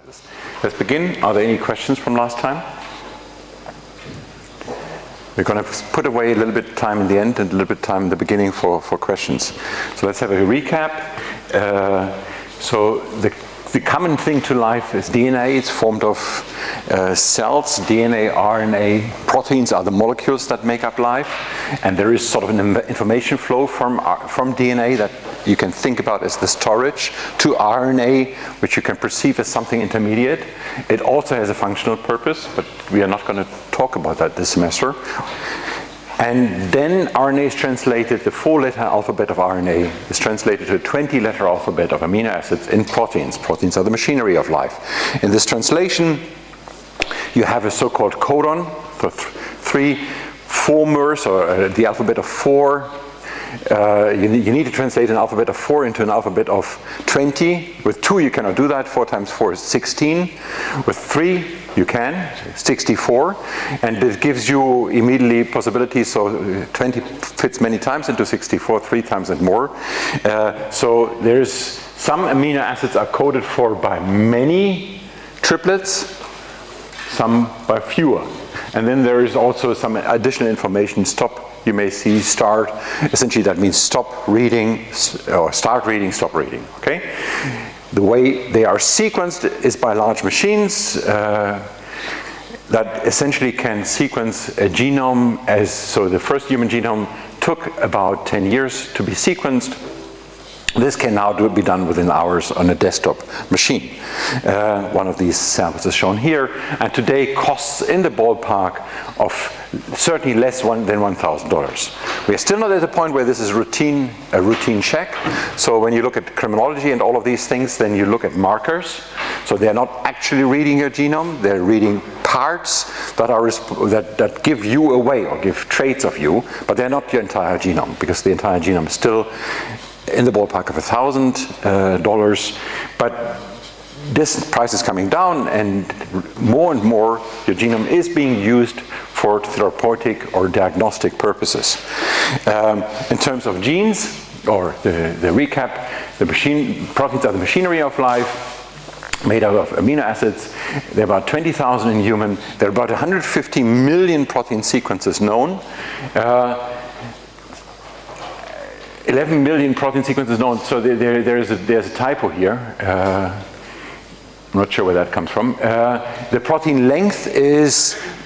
Let's begin. Are there any questions from last time? We're going to put away a little bit of time in the end and a little bit of time in the beginning for questions. So let's have a recap. So the common thing to life is DNA. It's formed of cells. DNA, RNA, proteins are the molecules that make up life. And there is sort of an information flow from DNA that you can think about as the storage to RNA, which you can perceive as something intermediate. It also has a functional purpose, but we are not going to talk about that this semester. And then RNA is translated, the 4-letter alphabet of RNA is translated to a 20-letter alphabet of amino acids in proteins. Proteins are the machinery of life. In this translation, you have a so-called codon, so 3 formers, or the alphabet of 4. You need to translate an alphabet of 4 into an alphabet of 20. With 2 you cannot do that. 4 times 4 is 16. With 3 you can, 64. And this gives you immediately possibilities. So 20 fits many times into 64, 3 times and more. So there's some amino acids are coded for by many triplets, some by fewer. And then there is also some additional information. Stop, you may see start. Essentially that means stop reading, or start reading, stop reading. Okay? The way they are sequenced is by large machines that essentially can sequence a genome so the first human genome took about 10 years to be sequenced. This can now be done within hours on a desktop machine. One of these samples is shown here, and today costs in the ballpark of certainly less than $1,000. We are still not at the point where this is a routine check. So when you look at criminology and all of these things, then you look at markers. So they are not actually reading your genome, they're reading parts that give you away or give traits of you, but they're not your entire genome, because the entire genome is still in the ballpark of $1,000, but this price is coming down, and more your genome is being used for therapeutic or diagnostic purposes. In terms of genes, or the recap, proteins are the machinery of life, made out of amino acids. There are about 20,000 in human. There are about 150 million protein sequences known. 11 million protein sequences known, so there's a typo here. I'm not sure where that comes from. The protein length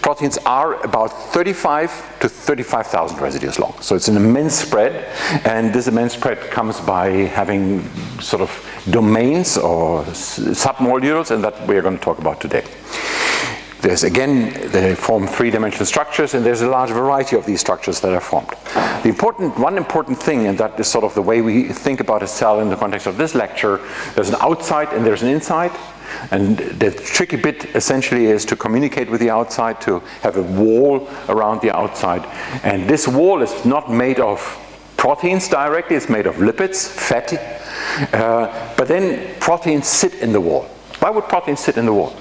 proteins are about 35 to 35,000 residues long. So it's an immense spread, and this immense spread comes by having sort of domains or submolecules, and that we're going to talk about today. They form 3-dimensional structures, and there's a large variety of these structures that are formed. One important thing, and that is sort of the way we think about a cell in the context of this lecture, there's an outside and there's an inside. And the tricky bit essentially is to communicate with the outside, to have a wall around the outside. And this wall is not made of proteins directly, it's made of lipids, fatty. But then proteins sit in the wall. Why would proteins sit in the wall?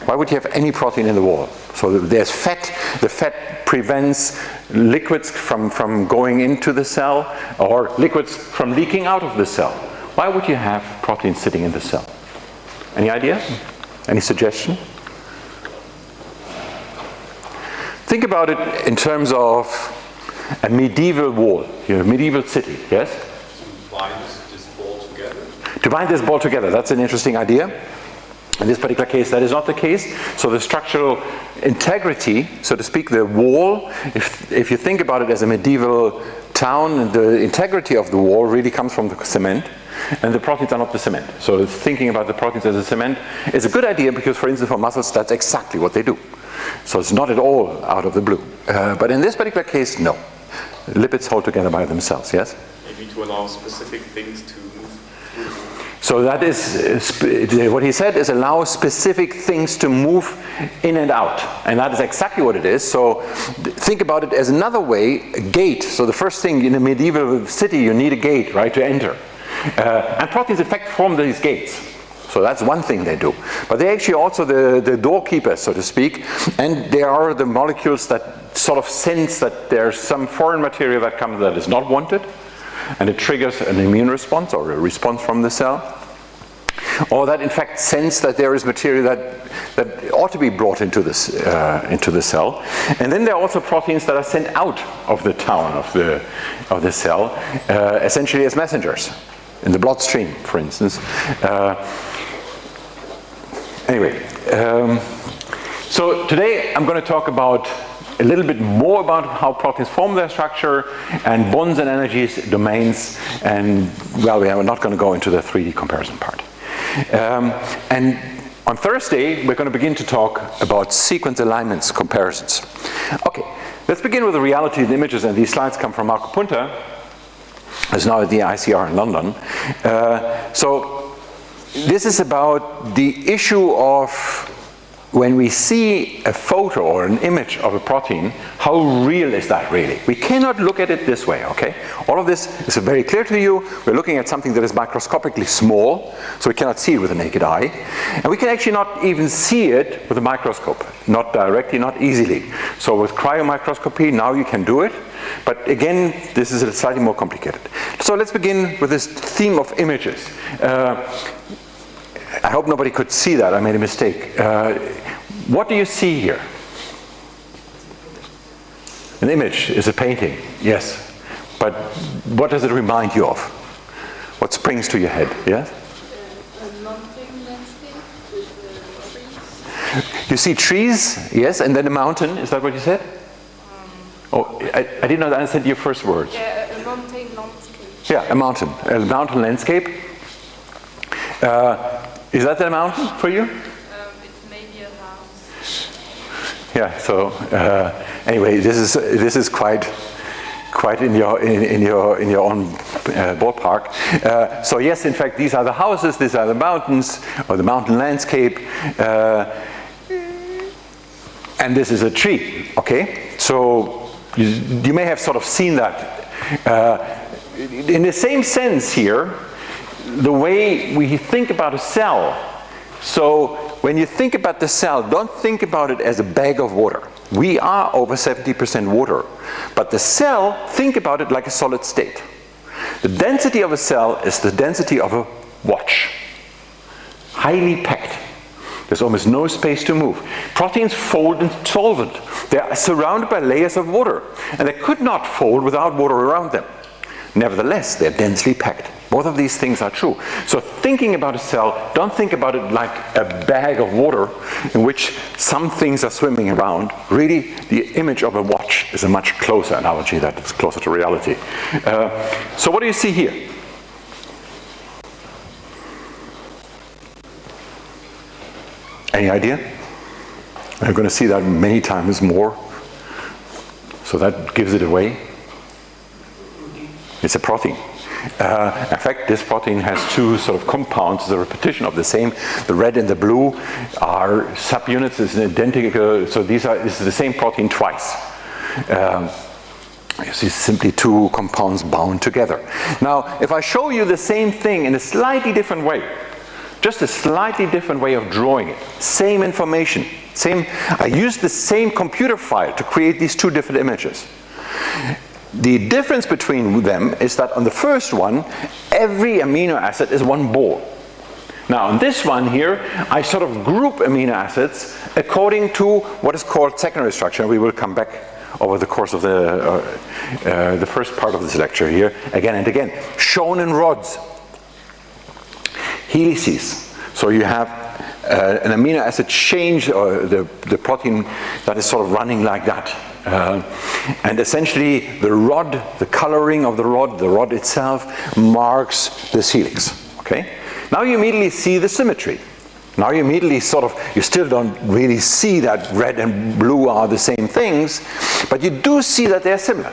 Why would you have any protein in the wall? So there's fat. The fat prevents liquids from going into the cell, or liquids from leaking out of the cell. Why would you have protein sitting in the cell? Any idea? Any suggestion? Think about it in terms of a medieval wall, a medieval city, yes? To bind this ball together. To bind this ball together, that's an interesting idea. In this particular case, that is not the case. So the structural integrity, so to speak, the wall, if you think about it as a medieval town, the integrity of the wall really comes from the cement, and the proteins are not the cement. So thinking about the proteins as a cement is a good idea, because, for instance, for muscles, that's exactly what they do. So it's not at all out of the blue. But in this particular case, no. Lipids hold together by themselves, yes? Maybe to allow specific things to move through. So that is, what he said is allow specific things to move in and out. And that is exactly what it is. So think about it as another way, a gate. So the first thing in a medieval city, you need a gate, right, to enter. And proteins, in fact, form these gates. So that's one thing they do. But they're actually also the doorkeepers, so to speak. And they are the molecules that sort of sense that there's some foreign material that comes that is not wanted. And it triggers an immune response or a response from the cell. or that in fact sense that there is material that ought to be brought into this into the cell. And then there are also proteins that are sent out of the town of the cell, essentially as messengers in the bloodstream, for instance. So today I'm going to talk about a little bit more about how proteins form their structure and bonds and energies, domains, and well, we are not going to go into the 3D comparison part. And on Thursday, we're going to begin to talk about sequence alignments, comparisons. Okay, let's begin with the reality of the images, and these slides come from Marco Punta, who's now at the ICR in London. So this is about the issue of when we see a photo or an image of a protein, how real is that really? We cannot look at it this way, okay? All of this is very clear to you. We're looking at something that is microscopically small, so we cannot see it with the naked eye. And we can actually not even see it with a microscope. Not directly, not easily. So with cryomicroscopy, now you can do it. But again, this is slightly more complicated. So let's begin with this theme of images. I hope nobody could see that. I made a mistake. What do you see here? An image is a painting, yes. But what does it remind you of? What springs to your head, yes? A mountain landscape with trees. You see trees, yes, and then a mountain. Is that what you said? I did not understand your first words. Yeah, a mountain landscape. Yeah, a mountain landscape. Is that a mountain for you? It's maybe a house. Yeah. So anyway, this is quite in your own ballpark. So yes, in fact, these are the houses, these are the mountains, or the mountain landscape, and this is a tree. Okay. So you may have sort of seen that. In the same sense here, the way we think about a cell. So when you think about the cell, don't think about it as a bag of water. We are over 70% water. But the cell, think about it like a solid state. The density of a cell is the density of a watch. Highly packed. There's almost no space to move. Proteins fold in solvent. They are surrounded by layers of water. And they could not fold without water around them. Nevertheless, they're densely packed. Both of these things are true. So thinking about a cell, don't think about it like a bag of water in which some things are swimming around. Really, the image of a watch is a much closer analogy that is closer to reality. So what do you see here? Any idea? I'm going to see that many times more. So that gives it away. It's a protein. In fact, this protein has two sort of compounds, the repetition of the same. The red and the blue are subunits, it's identical, so this is the same protein twice. You see simply two compounds bound together. Now, if I show you the same thing in a slightly different way, just a slightly different way of drawing it, same information, I used the same computer file to create these two different images. The difference between them is that on the first one, every amino acid is one ball. Now on this one here, I sort of group amino acids according to what is called secondary structure. We will come back over the course of the first part of this lecture here, again and again, shown in rods. Helices. So you have an amino acid change, or the protein that is sort of running like that. And essentially the rod, the coloring of the rod itself marks this helix. Okay? Now you immediately see the symmetry. Now you immediately you still don't really see that red and blue are the same things, but you do see that they're similar.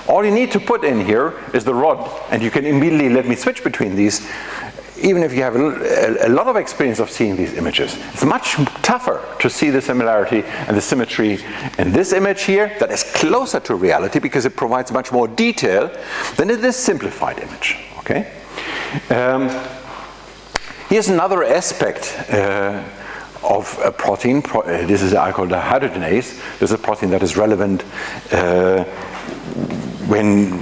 All you need to put in here is the rod, and you can immediately let me switch between these. Even if you have a lot of experience of seeing these images, it's much tougher to see the similarity and the symmetry in this image here that is closer to reality because it provides much more detail than in this simplified image. Okay? Here's another aspect of a protein. This is I call the hydrogenase. This is a protein that is relevant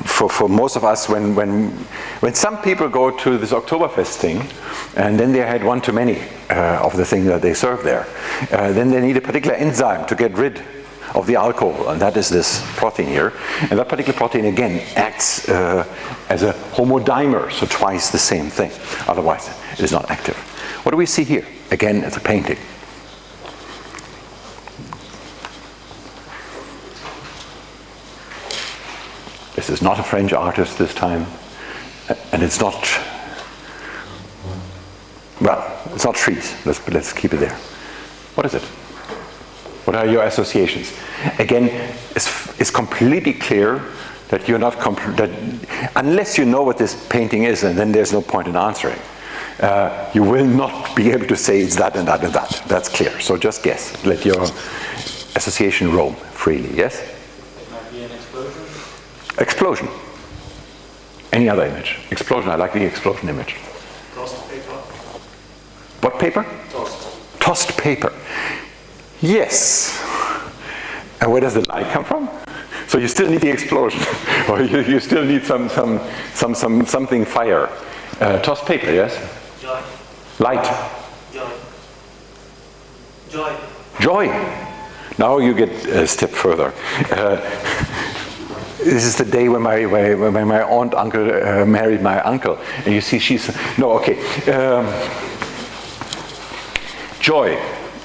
for most of us, when some people go to this Oktoberfest thing, and then they had one too many of the thing that they serve there, then they need a particular enzyme to get rid of the alcohol, and that is this protein here. And that particular protein, again, acts as a homodimer, so twice the same thing. Otherwise, it is not active. What do we see here? Again, it's a painting. This is not a French artist this time, and it's not, well, it's not trees. Let's keep it there. What is it? What are your associations? Again, it's completely clear that you're not, that unless you know what this painting is, and then there's no point in answering, you will not be able to say it's that and that and that. That's clear. So just guess. Let your association roam freely, yes? It might be an explosion. Explosion. Any other image? Explosion, I like the explosion image. Tossed paper. What paper? Tossed. Tossed paper. Yes. And where does the light come from? So you still need the explosion, or you still need something fire. Tossed paper, yes? Joy. Light. Joy. Joy. Joy. Now you get a step further. This is the day when my uncle married my uncle, and you see she's joy.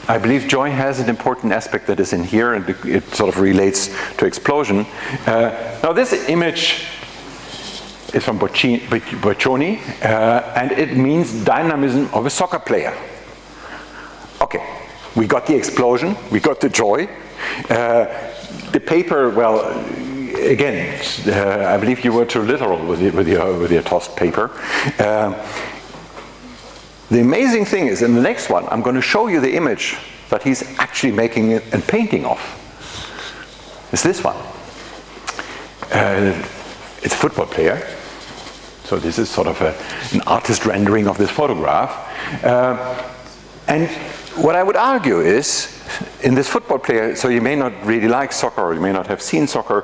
I believe joy has an important aspect that is in here, and it sort of relates to explosion. Now this image is from Boccioni, and it means dynamism of a soccer player. Okay, we got the explosion, we got the joy. The paper, well, again, I believe you were too literal with your tossed paper. The amazing thing is, in the next one, I'm going to show you the image that he's actually making and painting of. It's this one. It's a football player. So this is sort of an artist rendering of this photograph. And what I would argue is, in this football player, so you may not really like soccer, or you may not have seen soccer,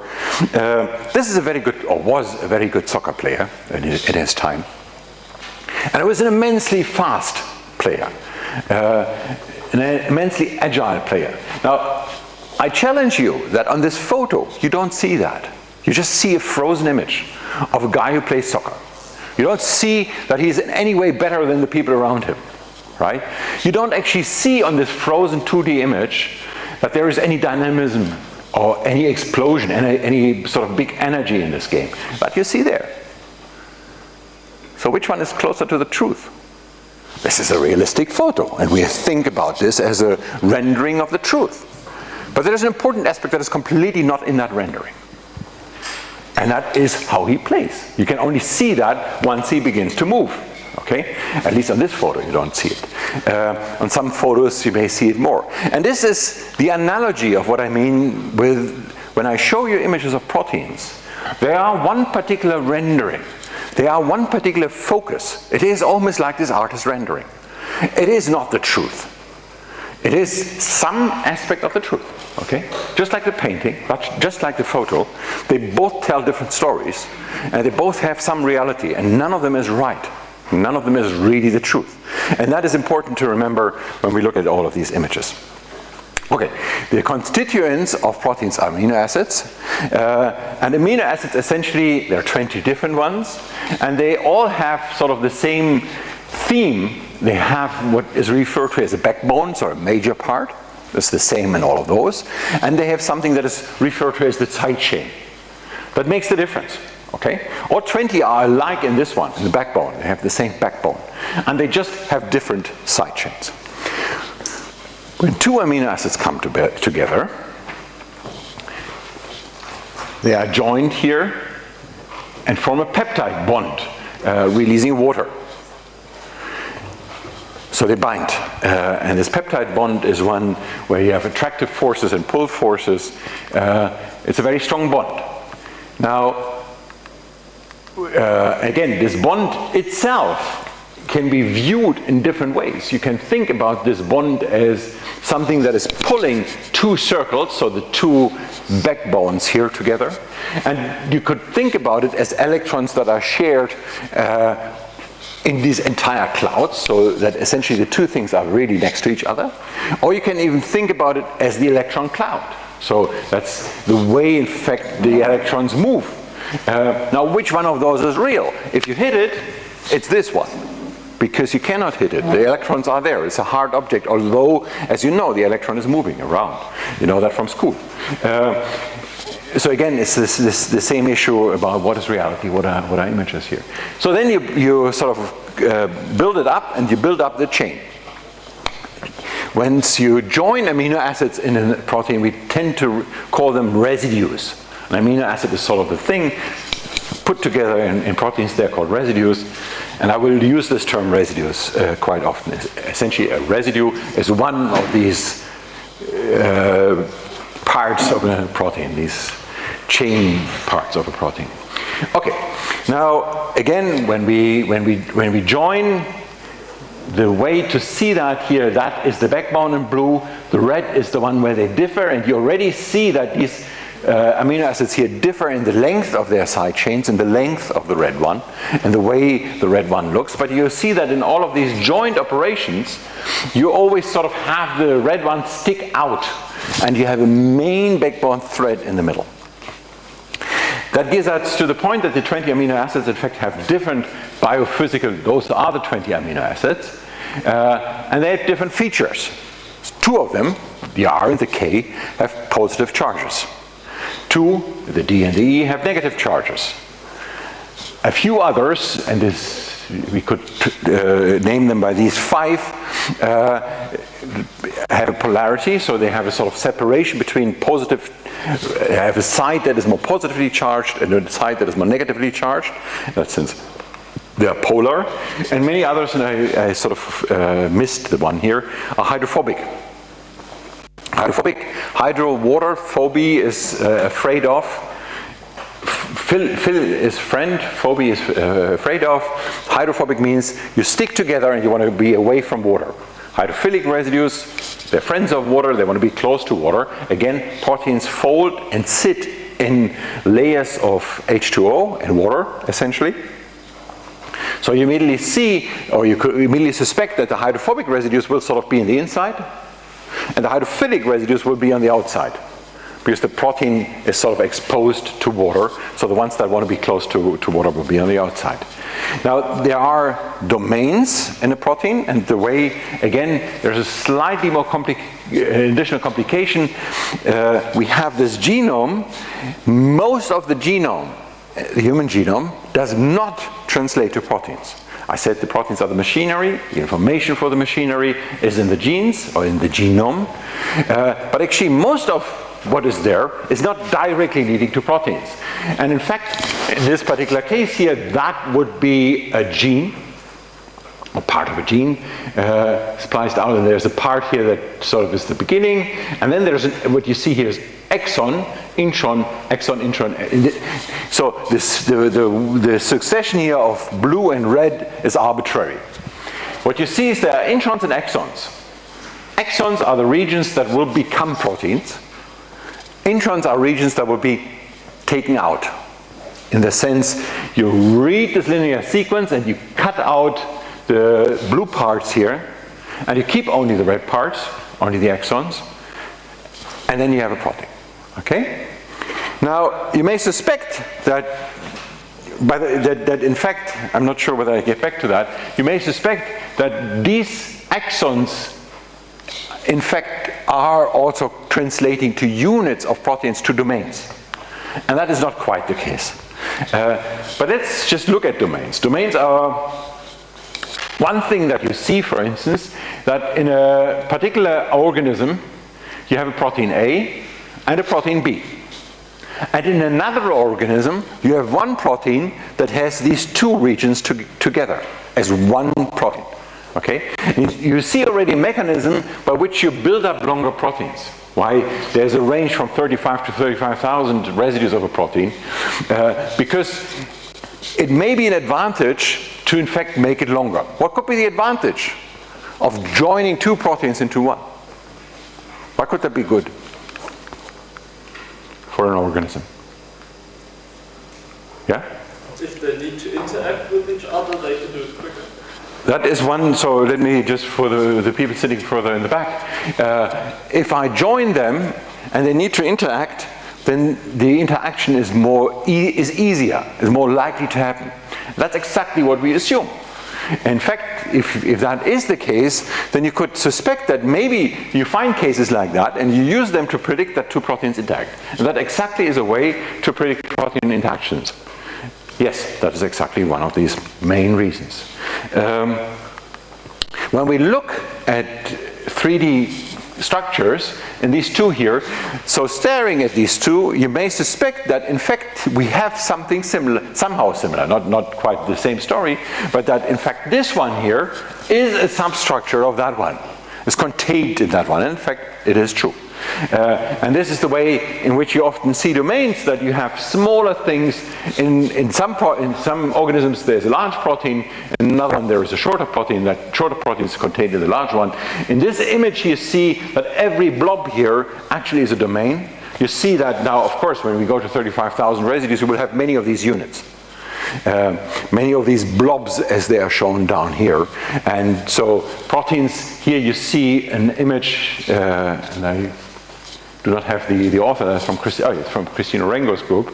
this is a very good, or was a very good soccer player in his time. And it was an immensely fast player, an immensely agile player. Now, I challenge you that on this photo, you don't see that. You just see a frozen image of a guy who plays soccer. You don't see that he's in any way better than the people around him, right? You don't actually see on this frozen 2D image that there is any dynamism or any explosion, any sort of big energy in this game. But you see there. So which one is closer to the truth? This is a realistic photo, and we think about this as a rendering of the truth. But there is an important aspect that is completely not in that rendering. And that is how he plays. You can only see that once he begins to move. Okay? At least on this photo you don't see it. On some photos you may see it more. And this is the analogy of what I mean with when I show you images of proteins. They are one particular rendering. They are one particular focus. It is almost like this artist rendering. It is not the truth. It is some aspect of the truth. Okay? Just like the painting, but just like the photo, they both tell different stories, and they both have some reality, and none of them is right. None of them is really the truth. And that is important to remember when we look at all of these images. Okay, the constituents of proteins are amino acids, and amino acids essentially, there are 20 different ones, and they all have sort of the same theme. They have what is referred to as a backbone, so a major part. It's the same in all of those. And they have something that is referred to as the side chain. That makes the difference. Okay? All 20 are alike in this one, in the backbone. They have the same backbone. And they just have different side chains. When two amino acids come together, they are joined here and form a peptide bond, releasing water. So they bind. And this peptide bond is one where you have attractive forces and pull forces. It's a very strong bond. Now, again, this bond itself can be viewed in different ways. You can think about this bond as something that is pulling two circles, so the two backbones here together. And you could think about it as electrons that are shared in these entire clouds, so that essentially the two things are really next to each other. Or you can even think about it as the electron cloud. So that's the way, in fact, the electrons move. Now, which one of those is real? If you hit it, it's this one, because you cannot hit it. The electrons are there. It's a hard object, although, as you know, the electron is moving around. You know that from school. So again, it's the same issue about what is reality, what are images here. So then you sort of build it up, and you build up the chain. Once you join amino acids in a protein, we tend to call them residues. An amino acid is sort of the thing put together in proteins. They're called residues. And I will use this term residues quite often. Essentially, a residue is one of these parts of a protein, these chain parts of a protein. Okay, now again, when we join, the way to see that here, that is the backbone in blue. The red is the one where they differ, and you already see that these amino acids here differ in the length of their side chains and the length of the red one and the way the red one looks. But you see that in all of these joint operations, you always sort of have the red one stick out, and you have a main backbone thread in the middle. That gives us to the point that the 20 amino acids, in fact, have different biophysical, those are the 20 amino acids, and they have different features. Two of them, the R and the K, have positive charges. Two, the D and the E, have negative charges. A few others, and this we could name them by these 5, have a polarity, so they have a sort of separation between positive, have a side that is more positively charged and a side that is more negatively charged. In that sense, they are polar. And many others, and I sort of missed the one here, are hydrophobic. Hydro, water, phobia is afraid of. Phil is friend, phobia is afraid of. Hydrophobic means you stick together and you want to be away from water. Hydrophilic residues, they're friends of water, they want to be close to water. Again, proteins fold and sit in layers of H2O and water, essentially. So you immediately see, or you could immediately suspect that the hydrophobic residues will sort of be in the inside, and the hydrophilic residues will be on the outside, because the protein is sort of exposed to water, so the ones that want to be close to water will be on the outside. Now, there are domains in a protein, and the way, again, there's a slightly more additional complication. We have this genome. Most of the genome, the human genome, does not translate to proteins. I said the proteins are the machinery. The information for the machinery is in the genes or in the genome. But actually, most of what is there is not directly leading to proteins. And in fact, in this particular case here, that would be a gene, or part of a gene, spliced out, and there's a part here that sort of is the beginning, and then there's what you see here is exon, intron, exon, intron. So the succession here of blue and red is arbitrary. What you see is there are introns and exons. Exons are the regions that will become proteins. Introns are regions that will be taken out. In the sense, you read this linear sequence and you cut out the blue parts here, and you keep only the red parts, only the exons, and then you have a protein. Okay? Now, you may suspect that, that in fact, I'm not sure whether I get back to that, you may suspect that these exons in fact are also translating to units of proteins, to domains. And that is not quite the case. But let's just look at domains. Domains are one thing that you see, for instance, that in a particular organism you have a protein A and a protein B. And in another organism you have one protein that has these two regions together as one protein. Okay? You see already a mechanism by which you build up longer proteins. Why? There's a range from 35 to 35,000 residues of a protein, because it may be an advantage to in fact make it longer. What could be the advantage of joining two proteins into one? Why could that be good for an organism? Yeah? If they need to interact with each other, they can do it quicker. That is one, so let me just, for the people sitting further in the back, if I join them and they need to interact, then the interaction is easier, is more likely to happen. That's exactly what we assume. In fact, if that is the case, then you could suspect that maybe you find cases like that and you use them to predict that two proteins interact. And that exactly is a way to predict protein interactions. Yes, that is exactly one of these main reasons. When we look at 3D structures, in these two here, so staring at these two, you may suspect that in fact we have something similar, somehow similar, not quite the same story, but that in fact this one here is a substructure of that one. It's contained in that one, and in fact it is true. And this is the way in which you often see domains, that you have smaller things. In some organisms there's a large protein, in another one there is a shorter protein. That shorter protein is contained in the large one. In this image you see that every blob here actually is a domain. You see that now, of course, when we go to 35,000 residues, we will have many of these units. Many of these blobs as they are shown down here. And so proteins, here you see an image, and I do not have the author, that's from it's from Christina Rengo's group.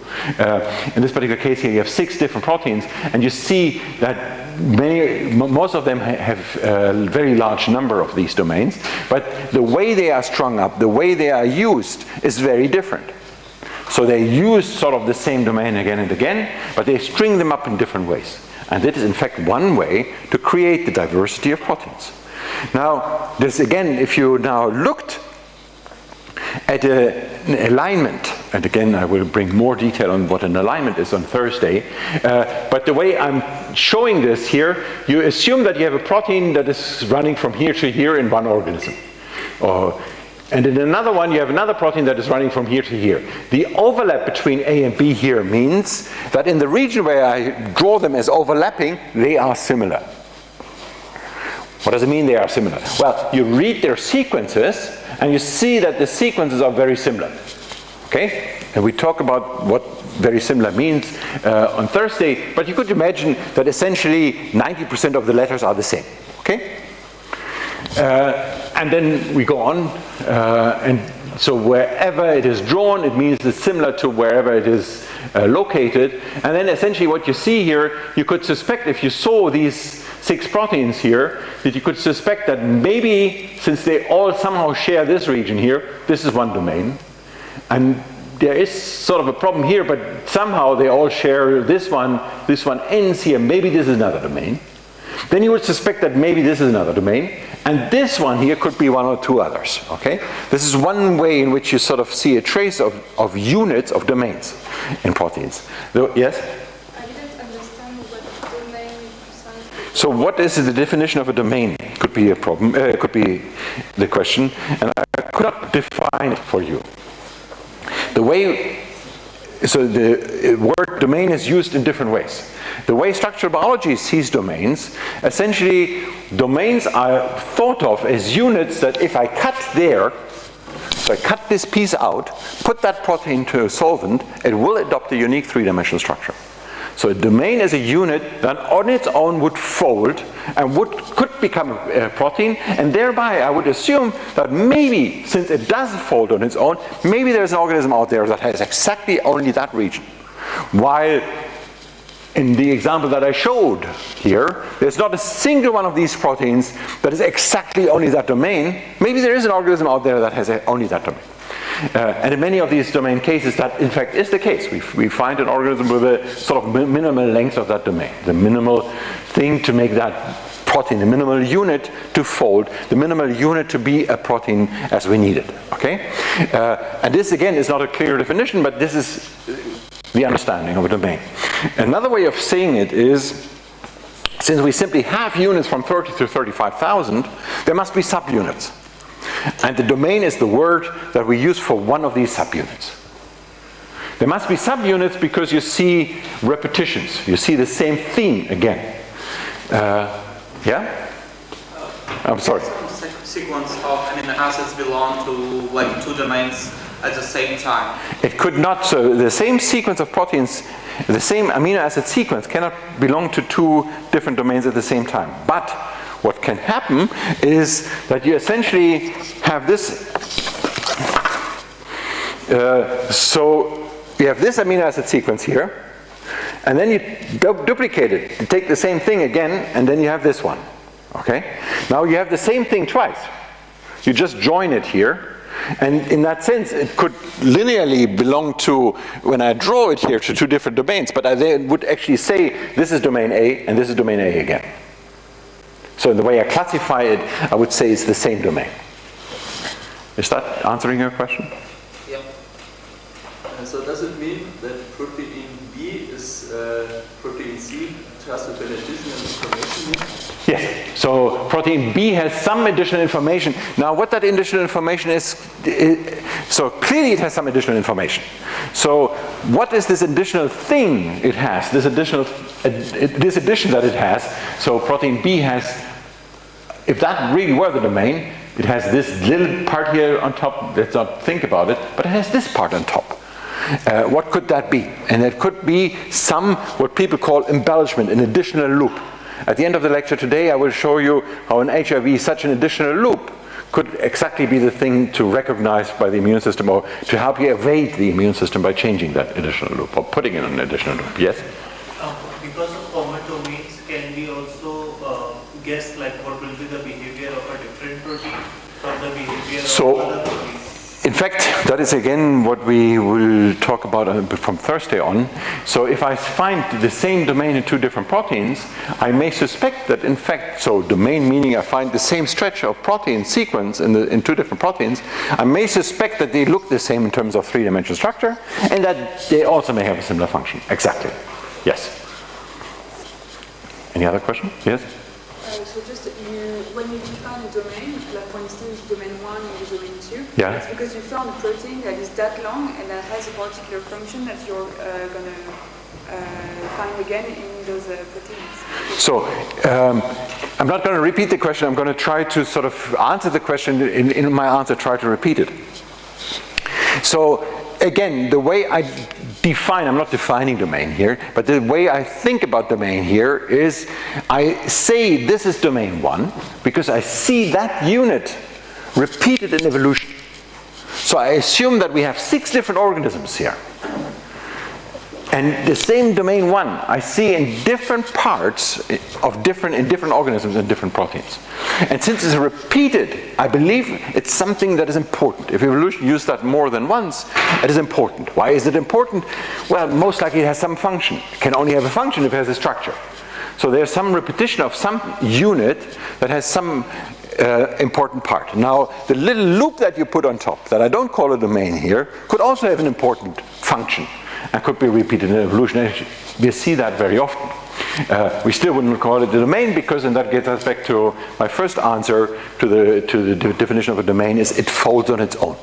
In this particular case here you have 6 different proteins, and you see that most of them have a very large number of these domains, but the way they are strung up, the way they are used is very different. So they use sort of the same domain again and again, but they string them up in different ways. And that is in fact one way to create the diversity of proteins. Now, this again, if you now looked at an alignment, and again I will bring more detail on what an alignment is on Thursday, but the way I'm showing this here, you assume that you have a protein that is running from here to here in one organism. And in another one, you have another protein that is running from here to here. The overlap between A and B here means that in the region where I draw them as overlapping, they are similar. What does it mean they are similar? Well, you read their sequences, and you see that the sequences are very similar. Okay? And we talk about what very similar means on Thursday, but you could imagine that essentially 90% of the letters are the same. Okay? And then we go on, and so wherever it is drawn, it means it's similar to wherever it is located. And then essentially what you see here, you could suspect, if you saw these 6 proteins here, that you could suspect that maybe, since they all somehow share this region here, this is one domain. And there is sort of a problem here, but somehow they all share this one ends here, maybe this is another domain. Then you would suspect that maybe this is another domain, and this one here could be one or two others. Okay? This is one way in which you sort of see a trace of units of domains in proteins. Yes? I didn't understand what domain precisely. So what is the definition of a domain? Could be a problem, could be the question, and I could not define it for you. So the word domain is used in different ways. The way structural biology sees domains, essentially domains are thought of as units that if I cut there, so I cut this piece out, put that protein to a solvent, it will adopt a unique 3-dimensional structure. So a domain is a unit that on its own would fold and could become a protein, and thereby I would assume that maybe, since it does fold on its own, maybe there's an organism out there that has exactly only that region. While in the example that I showed here, there's not a single one of these proteins that is exactly only that domain. Maybe there is an organism out there that has only that domain. And in many of these domain cases, that in fact is the case. We find an organism with a sort of minimal length of that domain, the minimal thing to make that protein, the minimal unit to fold, the minimal unit to be a protein as we need it. Okay? And this again is not a clear definition, but this is the understanding of a domain. Another way of saying it is, since we simply have units from 30 to 35,000, there must be subunits. And the domain is the word that we use for one of these subunits. There must be subunits because you see repetitions. You see the same theme again. Yeah? I'm sorry. Some sequence of amino acids belong to like two domains at the same time. It could not, so the same sequence of proteins, the same amino acid sequence cannot belong to two different domains at the same time. But what can happen is that you essentially have this, so you have this amino acid sequence here, and then you duplicate it. You take the same thing again, and then you have this one. Okay? Now you have the same thing twice. You just join it here, and in that sense it could linearly belong to, when I draw it here, to two different domains, but I then would actually say this is domain A and this is domain A again. So in the way I classify it, I would say it's the same domain. Is that answering your question? Yeah. So does it mean that protein B is protein C just with an additional information? Yes. So protein B has some additional information. Now what that additional information is, so clearly it has some additional information. So what is this additional thing it has, this addition that it has? So protein B has, if that really were the domain, it has this little part here on top. Let's not think about it, but it has this part on top. What could that be? And it could be some, what people call embellishment, an additional loop. At the end of the lecture today, I will show you how an HIV, such an additional loop, could exactly be the thing to recognize by the immune system, or to help you evade the immune system by changing that additional loop, or putting in an additional loop. Yes? Because of common domains, can we also guess like what will be the behavior of a different protein from the behavior of other proteins? In fact, that is again what we will talk about from Thursday on. So if I find the same domain in two different proteins, I may suspect that in fact, so domain meaning I find the same stretch of protein sequence in two different proteins, I may suspect that they look the same in terms of three-dimensional structure, and that they also may have a similar function. Exactly. Yes. Any other question? Yes? So just when you define a domain, like for instance domain 1 and domain 2, Yeah. it's because you found a protein that is that long and that has a particular function that you're going to find again in those proteins. So, I'm not going to repeat the question. I'm going to try to sort of answer the question in my answer, try to repeat it. So, again, the way I define, I'm not defining domain here, but the way I think about domain here is I say this is domain 1 because I see that unit repeated in evolution. So I assume that we have 6 different organisms here. And the same domain 1 I see in different parts of different organisms and different proteins. And since it's repeated, I believe it's something that is important. If evolution used that more than once, it is important. Why is it important? Well, most likely it has some function. It can only have a function if it has a structure. So there's some repetition of some unit that has some important part. Now, the little loop that you put on top, that I don't call a domain here, could also have an important function and could be repeated in evolution. We see that very often. We still wouldn't call it a domain because, and that gets us back to my first answer to the definition of a domain, is it folds on its own.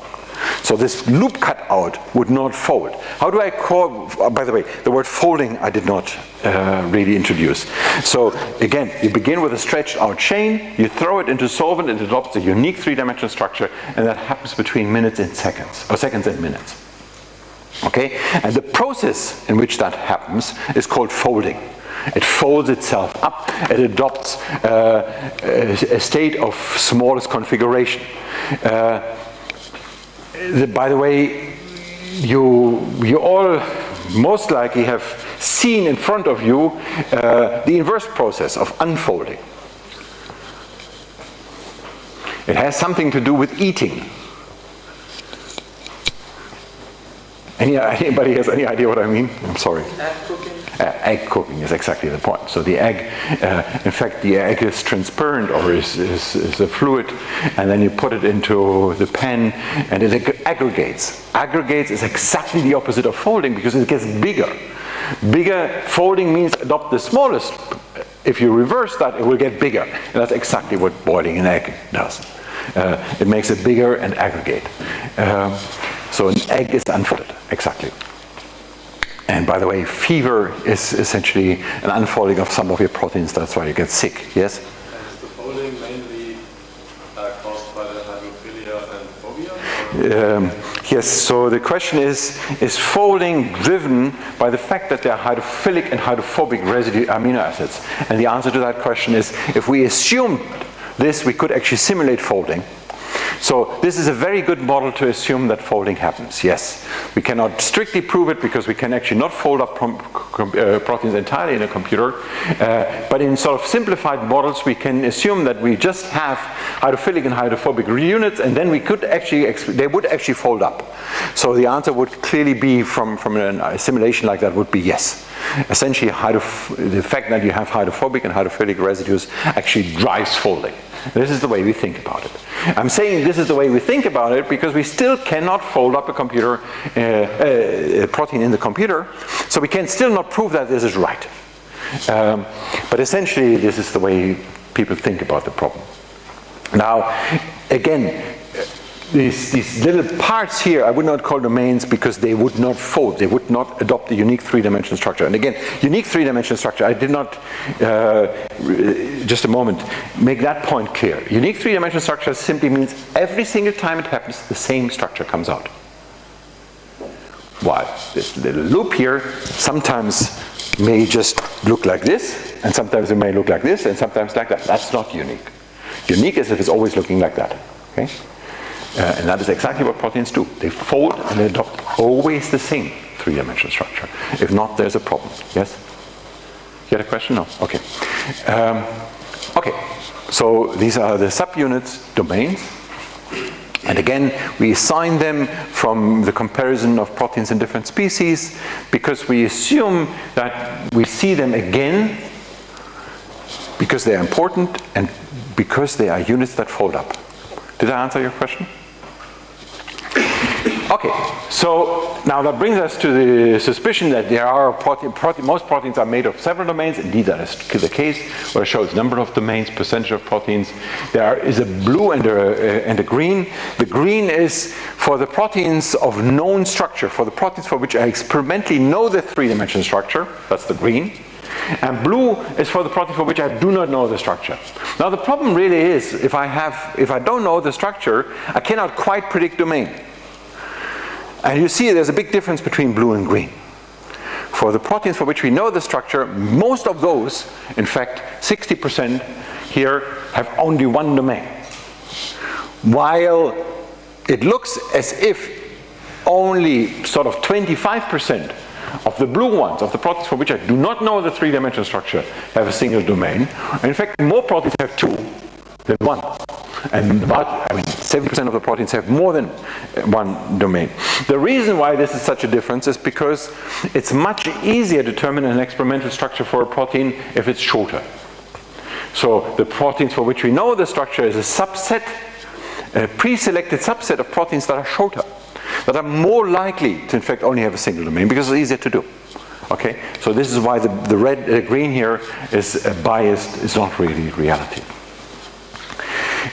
So this loop cutout would not fold. How do I call, by the way, the word folding I did not really introduce. So again, you begin with a stretched out chain, you throw it into solvent, it adopts a unique three-dimensional structure, and that happens between minutes and seconds, or seconds and minutes. Okay? And the process in which that happens is called folding. It folds itself up, it adopts a state of smallest configuration. By the way, you all most likely have seen in front of you the inverse process of unfolding. It has something to do with eating. Anybody has any idea what I mean? I'm sorry. Egg cooking? Egg cooking is exactly the point. So the egg, in fact, the egg is transparent or is a fluid, and then you put it into the pan, and it aggregates. Aggregates is exactly the opposite of folding because it gets bigger. Bigger folding means adopt the smallest. If you reverse that, it will get bigger. And that's exactly what boiling an egg does. It makes it bigger and aggregate. So an egg is unfolded, exactly. And by the way, fever is essentially an unfolding of some of your proteins. That's why you get sick. Yes? And is the folding mainly caused by the hydrophilia and phobia? Yes, so the question is folding driven by the fact that there are hydrophilic and hydrophobic residue amino acids? And the answer to that question is, if we assumed this, we could actually simulate folding. So this is a very good model to assume that folding happens, yes. We cannot strictly prove it because we can actually not fold up proteins entirely in a computer. But in sort of simplified models, we can assume that we just have hydrophilic and hydrophobic units, and then we could actually, they would actually fold up. So the answer would clearly be from a simulation like that would be yes. Essentially, the fact that you have hydrophobic and hydrophilic residues actually drives folding. This is the way we think about it. I'm saying this is the way we think about it because we still cannot fold up a protein in the computer, so we can still not prove that this is right. But essentially, this is the way people think about the problem. Now, again, these little parts here, I would not call domains because they would not fold. They would not adopt the unique three-dimensional structure. And again, unique three-dimensional structure, I did not, just a moment, make that point clear. Unique three-dimensional structure simply means every single time it happens, the same structure comes out. While this little loop here sometimes may just look like this, and sometimes it may look like this, and sometimes like that. That's not unique. Unique is if it's always looking like that. Okay? And that is exactly what proteins do. They fold and they adopt always the same three-dimensional structure. If not, there's a problem. Yes? You had a question? No? Okay. Okay. So these are the subunits, domains. And again, we assign them from the comparison of proteins in different species because we assume that we see them again because they are important and because they are units that fold up. Did I answer your question? Okay, so now that brings us to the suspicion that there are most proteins are made of several domains. Indeed, that is the case, where it shows number of domains, percentage of proteins. There is a blue and a green. The green is for the proteins of known structure, for the proteins for which I experimentally know the three-dimensional structure. That's the green. And blue is for the protein for which I do not know the structure. Now the problem really is, if I don't know the structure, I cannot quite predict domain. And you see there's a big difference between blue and green. For the proteins for which we know the structure, most of those, in fact 60% here, have only one domain. While it looks as if only sort of 25% of the blue ones, of the proteins for which I do not know the three-dimensional structure, have a single domain. And in fact, more proteins have two than one. And about 70% of the proteins have more than one domain. The reason why this is such a difference is because it's much easier to determine an experimental structure for a protein if it's shorter. So the proteins for which we know the structure is a subset, a pre-selected subset of proteins that are shorter, that are more likely to in fact only have a single domain because it's easier to do. Okay, so this is why the red, green here is biased, is not really reality.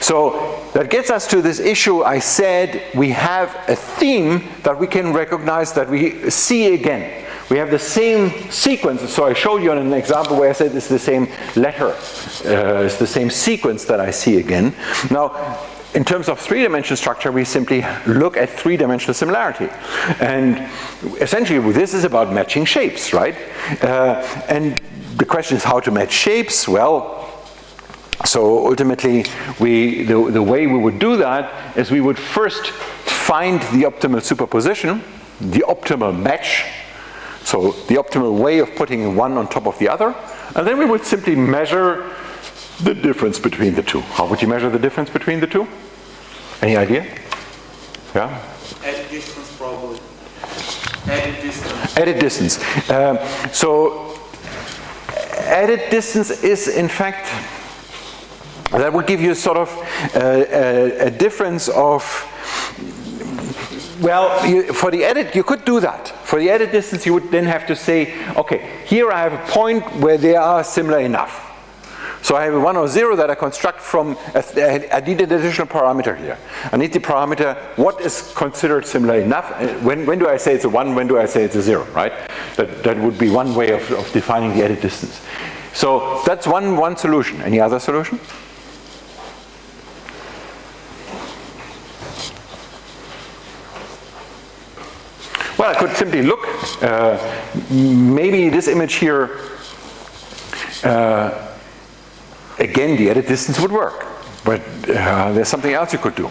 So that gets us to this issue. I said we have a theme that we can recognize, that we see again. We have the same sequence. So I showed you on an example where I said it's the same letter. It's the same sequence that I see again. Now, in terms of three-dimensional structure, we simply look at three-dimensional similarity. And essentially, this is about matching shapes, right? And the question is how to match shapes. Well, so ultimately, the way we would do that is we would first find the optimal superposition, the optimal match, so the optimal way of putting one on top of the other, and then we would simply measure the difference between the two. How would you measure the difference between the two? Any idea? Yeah? Edit distance, probably. Edit distance. Edit distance. So edit distance is in fact, that would give you sort of a difference of, well, for the edit, you could do that. For the edit distance, you would then have to say, okay, here I have a point where they are similar enough. So I have a 1 or 0 that I construct from, I need an additional parameter here. I need the parameter, what is considered similar enough? When do I say it's a 1, when do I say it's a 0, right? That would be one way of defining the edit distance. So that's one solution. Any other solution? Well, I could simply look. Maybe this image here, again, the edit distance would work. But there's something else you could do.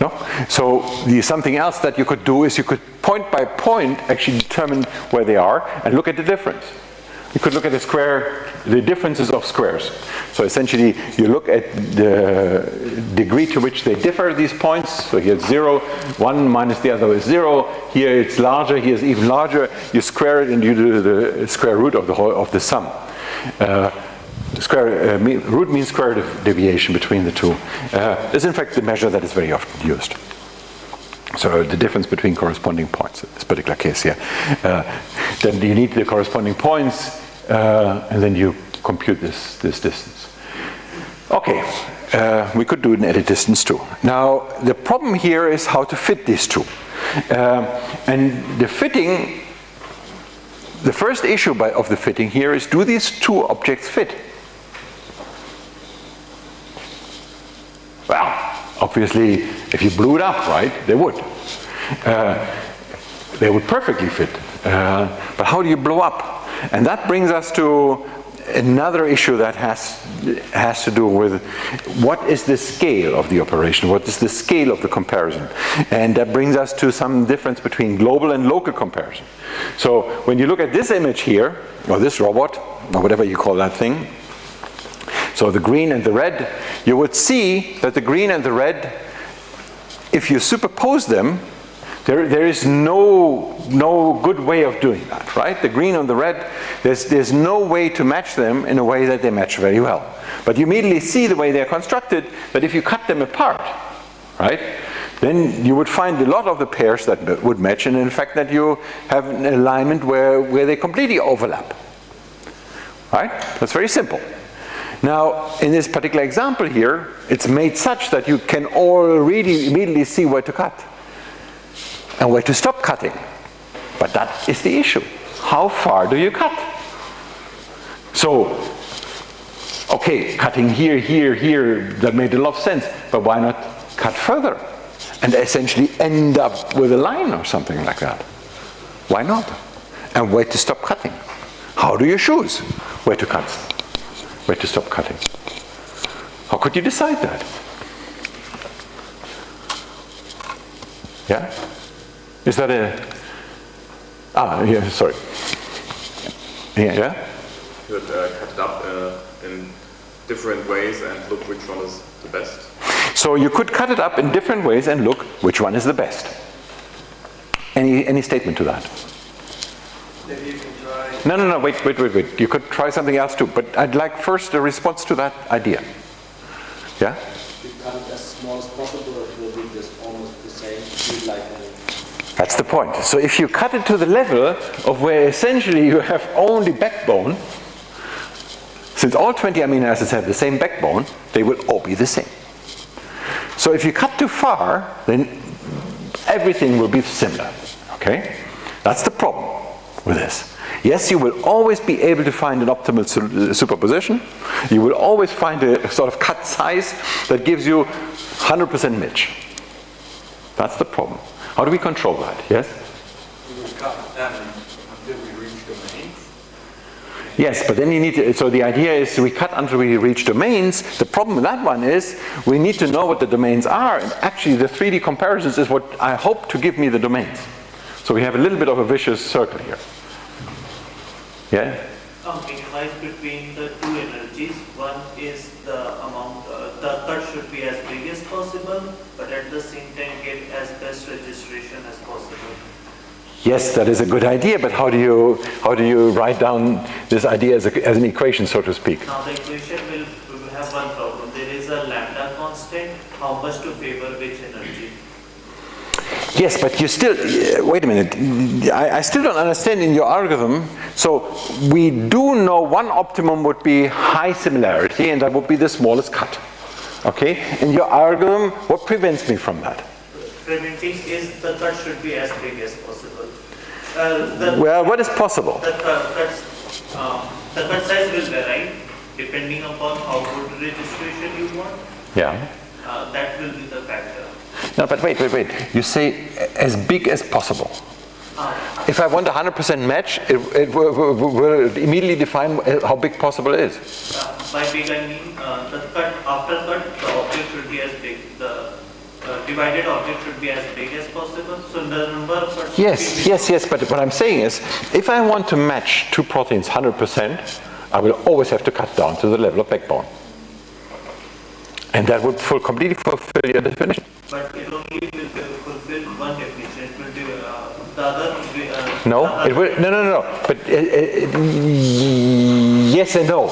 No? So the something else that you could do is you could point by point actually determine where they are and look at the difference. You could look at the differences of squares. So essentially, you look at the degree to which they differ, these points. So here it's 0, 1 minus the other is 0. Here it's larger, here it's even larger. You square it and you do the square root of the sum. Root means square deviation between the two. Is in fact the measure that is very often used. So the difference between corresponding points in this particular case here. Then you need the corresponding points, and then you compute this distance. Okay, we could do an edit distance too. Now the problem here is how to fit these two. And the fitting, the first issue of the fitting here is, do these two objects fit? Well, obviously, if you blew it up, right, they would. They would perfectly fit. But how do you blow up? And that brings us to another issue that has to do with what is the scale of the operation? What is the scale of the comparison? And that brings us to some difference between global and local comparison. So when you look at this image here, or this robot, or whatever you call that thing, so the green and the red, you would see that the green and the red, if you superpose them, there is no good way of doing that, right? The green and the red, there's no way to match them in a way that they match very well. But you immediately see the way they're constructed, that if you cut them apart, right, then you would find a lot of the pairs that would match, and in fact that you have an alignment where they completely overlap, right? That's very simple. Now, in this particular example here, it's made such that you can already immediately see where to cut and where to stop cutting. But that is the issue. How far do you cut? So, okay, cutting here, here, here, that made a lot of sense, but why not cut further and essentially end up with a line or something like that? Why not? And where to stop cutting? How do you choose where to cut? Where to stop cutting? How could you decide that? Yeah? Is that yeah, sorry. Yeah? You could cut it up in different ways and look which one is the best. So you could cut it up in different ways and look which one is the best. Any statement to that? Maybe you can try. No, wait. You could try something else too, but I'd like first a response to that idea. Yeah? You cut it as small as possible, it will be just almost the same, like That's the point. So if you cut it to the level of where essentially you have only backbone, since all 20 amino acids have the same backbone, they will all be the same. So if you cut too far, then everything will be similar. Okay? That's the problem with this. Yes, you will always be able to find an optimal superposition. You will always find a sort of cut size that gives you 100% match. That's the problem. How do we control that? Yes? We will cut them until we reach domains. Yes, but then you need to, so the idea is we cut until we reach domains. The problem with that one is we need to know what the domains are, and actually the 3D comparisons is what I hope to give me the domains. So we have a little bit of a vicious circle here. Yeah? Minimize between the two energies. One is the amount, the cut should be as big as possible, but at the same time get as best registration as possible. Yes, that is a good idea, but how do you write down this idea as an equation, so to speak? Now the equation will have one problem. There is a lambda constant, how much to favor which energy. Yes, but you still, wait a minute, I still don't understand in your algorithm. So we do know one optimum would be high similarity, and that would be the smallest cut. Okay? In your algorithm, what prevents me from that? experimentating is the cut should be as big as possible. Well, what is possible? The cut size will vary depending upon how good registration you want. Yeah. That will be the factor. No, but wait. You say as big as possible. If I want a 100% match, it will immediately define how big possible is. By big I mean the cut, after cut, the object should be as big. The divided object should be as big as possible. So the number of cuts. Yes. But what I'm saying is, if I want to match two proteins 100%, I will always have to cut down to the level of backbone. And that would completely fulfill your definition. But it only will fulfill one definition. It will do the other. No, it will. No. But yes and no.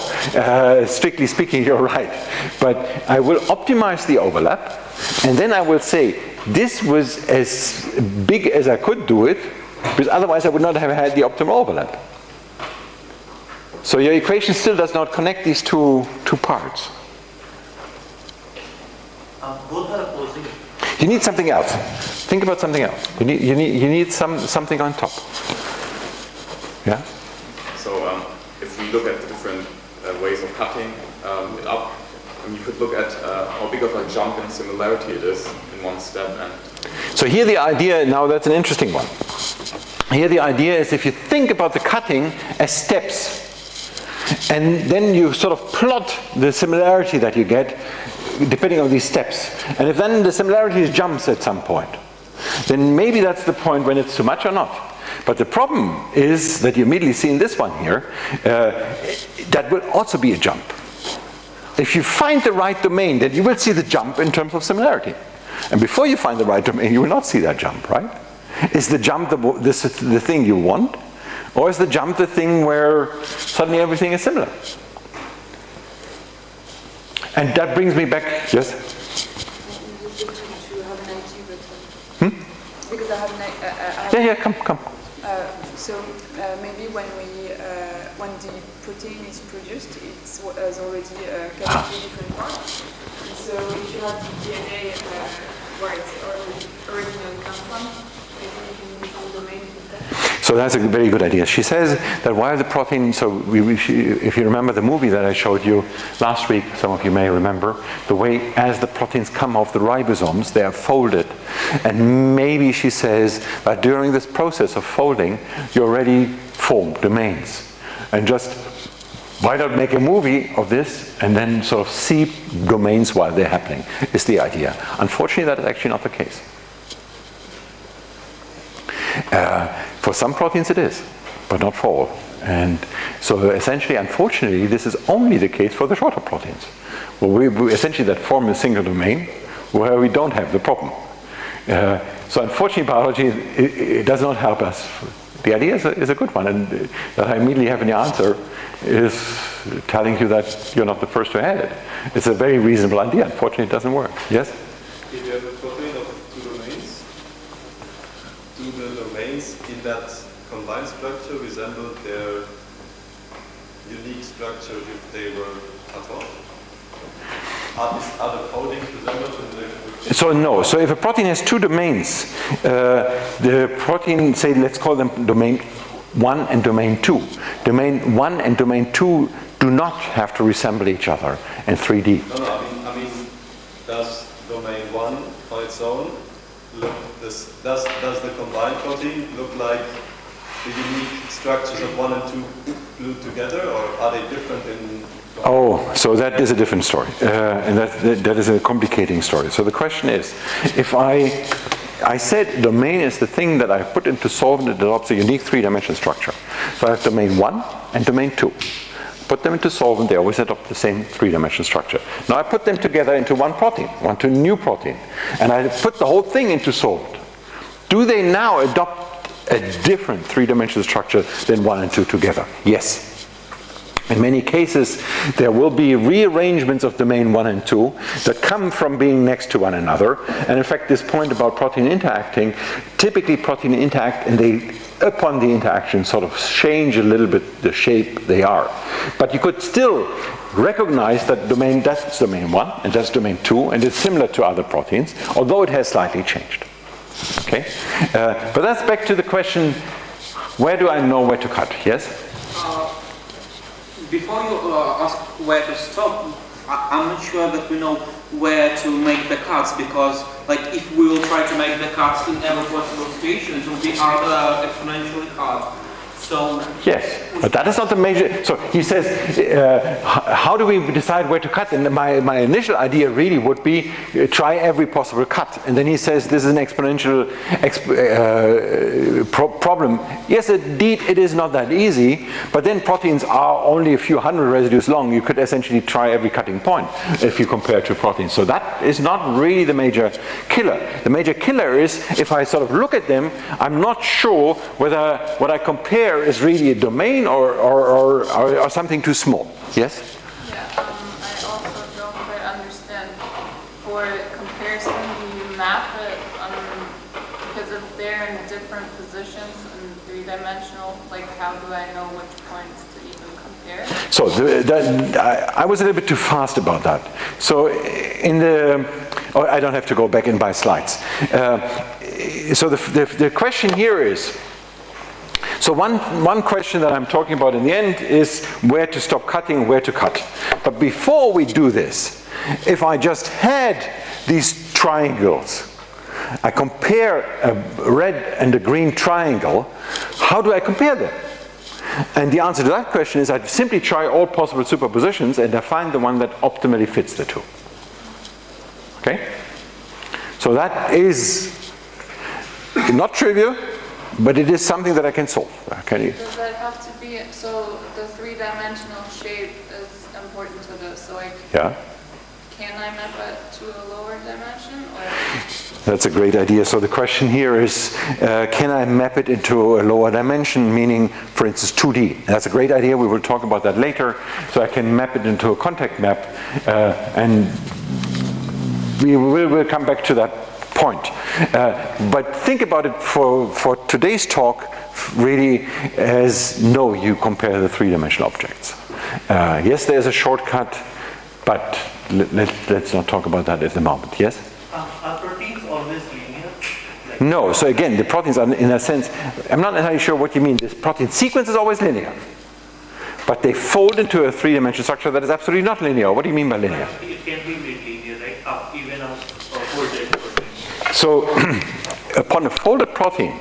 Strictly speaking, you're right. But I will optimize the overlap, and then I will say this was as big as I could do it, because otherwise I would not have had the optimal overlap. So your equation still does not connect these two parts. Both are opposing. You need something else. Think about something else. You need something on top. Yeah. So if we look at the different ways of cutting it up, you could look at how big of a jump in similarity it is in one step. And so here the idea, now that's an interesting one. Here the idea is if you think about the cutting as steps, and then you sort of plot the similarity that you get depending on these steps. And if then the similarity jumps at some point, then maybe that's the point when it's too much or not. But the problem is that you immediately see in this one here, that will also be a jump. If you find the right domain, then you will see the jump in terms of similarity. And before you find the right domain, you will not see that jump, right? Is the jump the thing you want? Or is the jump the thing where suddenly everything is similar? And that brings me back, yes? To have an idea, but because I have an Yeah, come. So maybe when the protein is produced, it's has already cut into different parts. So if you have the DNA where it's originally come from, maybe you can define domain with that. So that's a very good idea. She says that while the protein, so if you remember the movie that I showed you last week, some of you may remember, the way as the proteins come off the ribosomes, they are folded. And maybe she says that during this process of folding, you already form domains. And just, why not make a movie of this and then sort of see domains while they're happening, is the idea. Unfortunately, that is actually not the case. For some proteins it is, but not for all. And so essentially, unfortunately, this is only the case for the shorter proteins. Well, we essentially that form a single domain where we don't have the problem. So unfortunately, biology, it does not help us. The idea is a good one, and that I immediately have an answer is telling you that you're not the first to have it. It's a very reasonable idea. Unfortunately, it doesn't work. Yes? If you have a protein of two domains, do the domains in that combined structure resemble their unique structure if they were cut off? Are the foldings resembled in the... So no. So if a protein has two domains, the protein, say, let's call them domain 1 and domain 2. Domain 1 and domain 2 do not have to resemble each other in 3D. No, I mean, does domain 1 on its own look this? Does the combined protein look like the unique structures of 1 and 2 glued together, or are they different in? Oh, so that is a different story, and that is a complicating story. So the question is, if I said domain is the thing that I put into solvent that adopts a unique three-dimensional structure. So I have domain 1 and domain 2. Put them into solvent, they always adopt the same three-dimensional structure. Now I put them together into one protein, into a new protein, and I put the whole thing into solvent. Do they now adopt a different three-dimensional structure than 1 and 2 together? Yes. In many cases, there will be rearrangements of domain 1 and 2 that come from being next to one another. And in fact, this point about protein interacting, typically protein interact and they, upon the interaction, sort of change a little bit the shape they are. But you could still recognize that that's domain 1 and that's domain 2 and it's similar to other proteins, although it has slightly changed. But that's back to the question, where do I know where to cut? Yes? Before you ask where to stop, I'm not sure that we know where to make the cuts, because like if we will try to make the cuts in every possible situation, it will be exponentially hard. So yes, but that is not the major. So he says, how do we decide where to cut? And my initial idea really would be try every possible cut. And then he says this is an exponential problem. Yes, indeed, it is not that easy. But then proteins are only a few hundred residues long. You could essentially try every cutting point if you compare to proteins. So that is not really the major killer. The major killer is if I sort of look at them, I'm not sure whether what I compare is really a domain or something too small. Yes? Yeah, I also don't quite understand. For comparison, do you map it? Because if they're in different positions in three-dimensional, like how do I know which points to even compare? So I was a little bit too fast about that. So I don't have to go back and buy slides. So the question here is, so one question that I'm talking about in the end is where to stop cutting, where to cut. But before we do this, if I just had these triangles, I compare a red and a green triangle, how do I compare them? And the answer to that question is I simply try all possible superpositions and I find the one that optimally fits the two. Okay? So that is not trivial, but it is something that I can solve. Can you? Does that have to be, so the three-dimensional shape is important to this, so can I map it to a lower dimension? Or? That's a great idea. So the question here is, can I map it into a lower dimension, meaning, for instance, 2D? That's a great idea. We will talk about that later. So I can map it into a contact map, and we'll come back to that point. But think about it for today's talk really as no, you compare the three-dimensional objects. Yes, there's a shortcut, but let's not talk about that at the moment. Yes? Are proteins always linear? No, so again, the proteins are in a sense, I'm not entirely sure what you mean. This protein sequence is always linear. But they fold into a three-dimensional structure that is absolutely not linear. What do you mean by linear? It can be linear, right? Even a folded protein. So, upon a folded protein,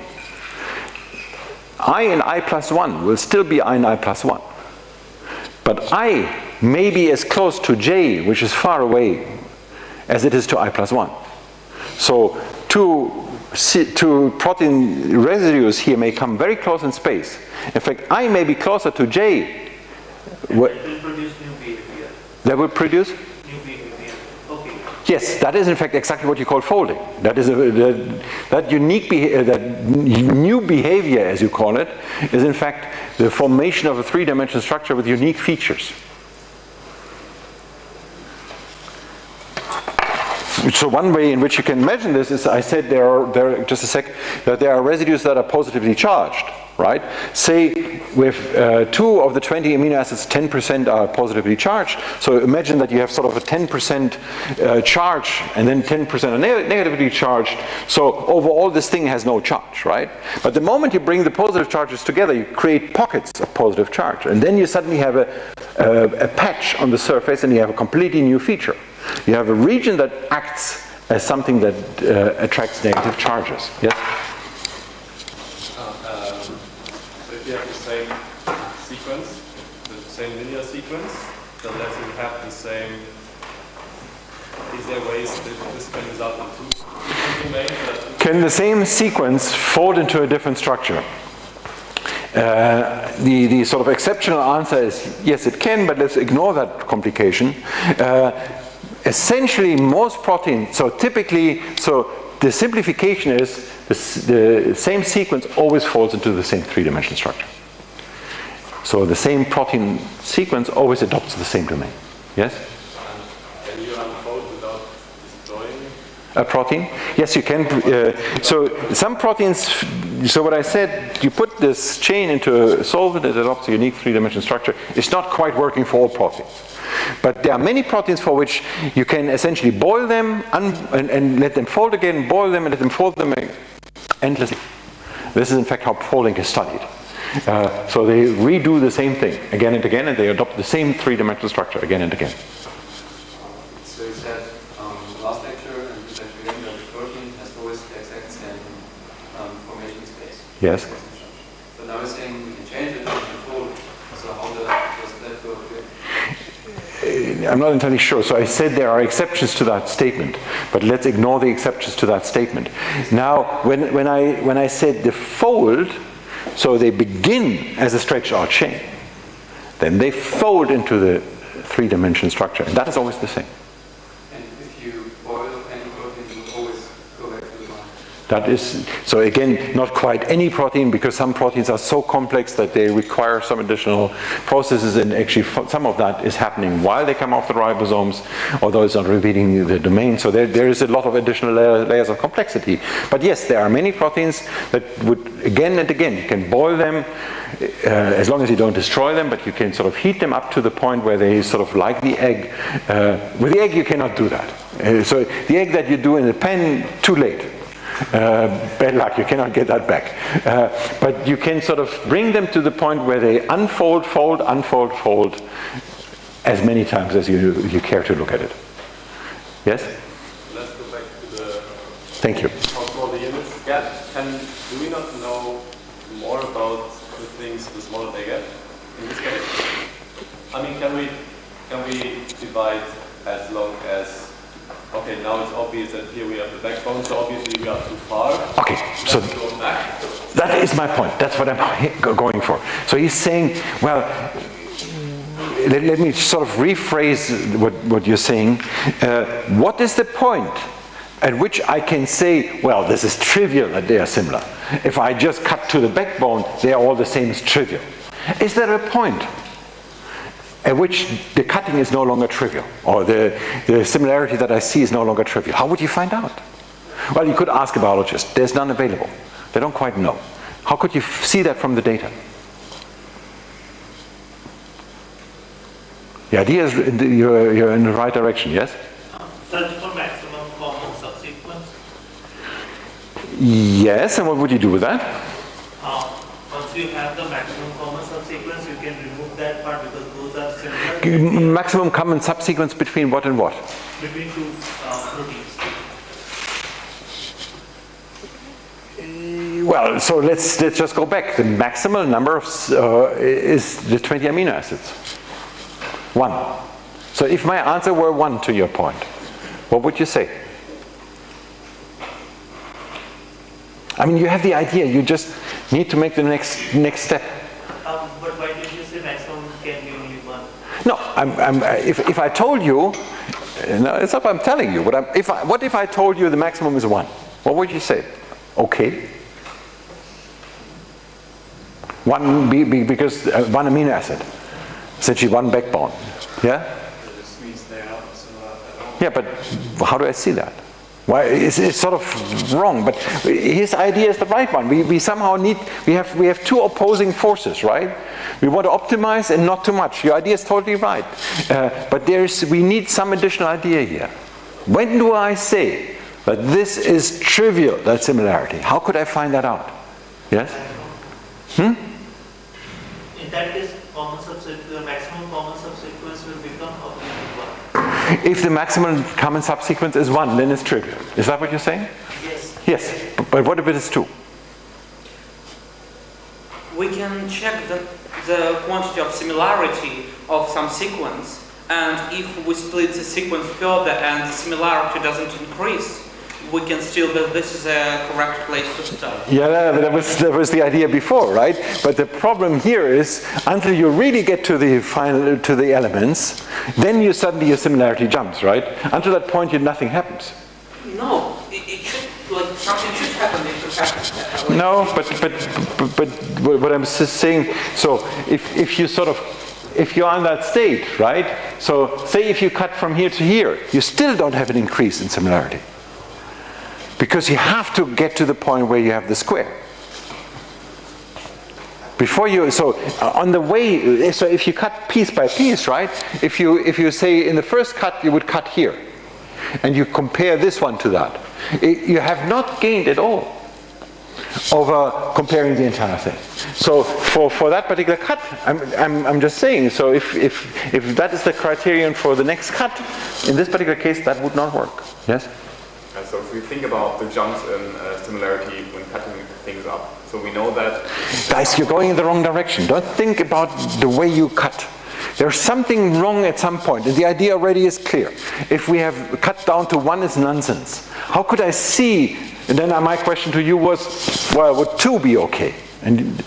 I and I plus 1 will still be I and I plus 1. But I may be as close to J, which is far away, as it is to I plus 1. So, two protein residues here may come very close in space. In fact, I may be closer to J. That will produce new behavior. That will produce? New behavior. Okay. Yes, that is in fact exactly what you call folding. That is that unique that new behavior, as you call it, is in fact the formation of a three-dimensional structure with unique features. So one way in which you can imagine this is, I said there are just a sec, that there are residues that are positively charged, right? Say with 2 of the 20 amino acids, 10% are positively charged. So imagine that you have sort of a 10% charge and then 10% are negatively charged. So overall this thing has no charge, right? But the moment you bring the positive charges together, you create pockets of positive charge. And then you suddenly have a patch on the surface and you have a completely new feature. You have a region that acts as something that attracts negative charges. Yes? So if you have the same sequence, the same linear sequence, then let's say you have the same, is there ways that this can result in two domains? Can the same sequence fold into a different structure? The sort of exceptional answer is yes, it can, but let's ignore that complication. Essentially, most proteins, so typically, so the simplification is the same sequence always falls into the same three-dimensional structure. So the same protein sequence always adopts the same domain. Yes? Can you unfold without destroying a protein? Yes, you can. So some proteins, so what I said, you put this chain into a solvent, it adopts a unique three-dimensional structure. It's not quite working for all proteins. But there are many proteins for which you can essentially boil them and let them fold again, boil them and let them fold them again. endlessly. This is in fact how folding is studied. So they redo the same thing again and again, and they adopt the same three-dimensional structure again and again. So you said last lecture and this lecture again that the protein has always the exact same formation space. Yes. But now you're saying we can change it and fold. So how does that go here? I'm not entirely sure. So I said there are exceptions to that statement, but let's ignore the exceptions to that statement. Now, when I said the fold, so they begin as a stretched out chain, then they fold into the three-dimensional structure, and that is always the same. And if you boil any protein, you will always go back to the line. That is, so again, not quite any protein, because some proteins are so complex that they require some additional processes, and actually some of that is happening while they come off the ribosomes, although it's not revealing the domain. So there is a lot of additional layers of complexity. But yes, there are many proteins that would, again and again, you can boil them, as long as you don't destroy them, but you can sort of heat them up to the point where they sort of like the egg. With the egg, you cannot do that. So the egg that you do in the pan, too late. Bad luck, you cannot get that back. But you can sort of bring them to the point where they unfold, fold, unfold, fold, as many times as you care to look at it. Yes? Let's go back to the... Thank you. How small the units get. Do we not know more about the things the smaller they get in this case? I mean, can we divide as long as... Okay, now it's obvious that here we have the backbone, so obviously we are too far. Okay, so that is my point. That's what I'm going for. So he's saying, well, let me sort of rephrase what you're saying. What is the point at which I can say, well, this is trivial that they are similar? If I just cut to the backbone, they are all the same as trivial. Is there a point at which the cutting is no longer trivial, or the similarity that I see is no longer trivial? How would you find out? Well, you could ask a biologist. There's none available. They don't quite know. How could you see that from the data? The idea is you're in the right direction, yes? Search for maximum common subsequence. Yes, and what would you do with that? Once you have the maximum common subsequence, you can remove that part because those are similar. Maximum common subsequence between what and what? Between two proteins. Well, so let's just go back. The maximal number is the 20 amino acids. 1. So if my answer were 1 to your point, what would you say? I mean, you have the idea. You just need to make the next step. But why did you say maximum can be only 1? No, if I told you, no, it's not what I'm telling you. What if I told you the maximum is 1? What would you say? Okay. 1 because 1 amino acid, essentially 1 backbone. Yeah. This means they are not similar at all. Yeah, but how do I see that? Why it's sort of wrong, but his idea is the right one. We somehow need we have two opposing forces, right? We want to optimize and not too much. Your idea is totally right, but we need some additional idea here. When do I say that this is trivial, that similarity? How could I find that out? Yes? In that case, the maximum common subsequence will become obviously 1. If the maximum common subsequence is 1, then it's trivial. Is that what you're saying? Yes. Yes, but what if it is 2? We can check the quantity of similarity of some sequence, and if we split the sequence further and the similarity doesn't increase, we can still that this is a correct place to start. Yeah, that was the idea before, right? But the problem here is until you really get to the elements, then your similarity jumps, right? Until that point, nothing happens. No, it should something should happen. It should happen. No, but what I'm saying. So if you're on that state, right? So say if you cut from here to here, you still don't have an increase in similarity. Because you have to get to the point where you have the square. On the way, so if you cut piece by piece, right? If you say in the first cut you would cut here, and you compare this one to that, you have not gained at all. over comparing the entire thing. So for that particular cut, I'm just saying, so if that is the criterion for the next cut, in this particular case, that would not work. Yes? So if we think about the jumps in similarity when cutting things up, so we know that... Guys, you're going in the wrong direction. Don't think about the way you cut. There's something wrong at some point, and the idea already is clear. If we have cut down to 1 is nonsense. How could I see? And then my question to you was, well, would 2 be okay? And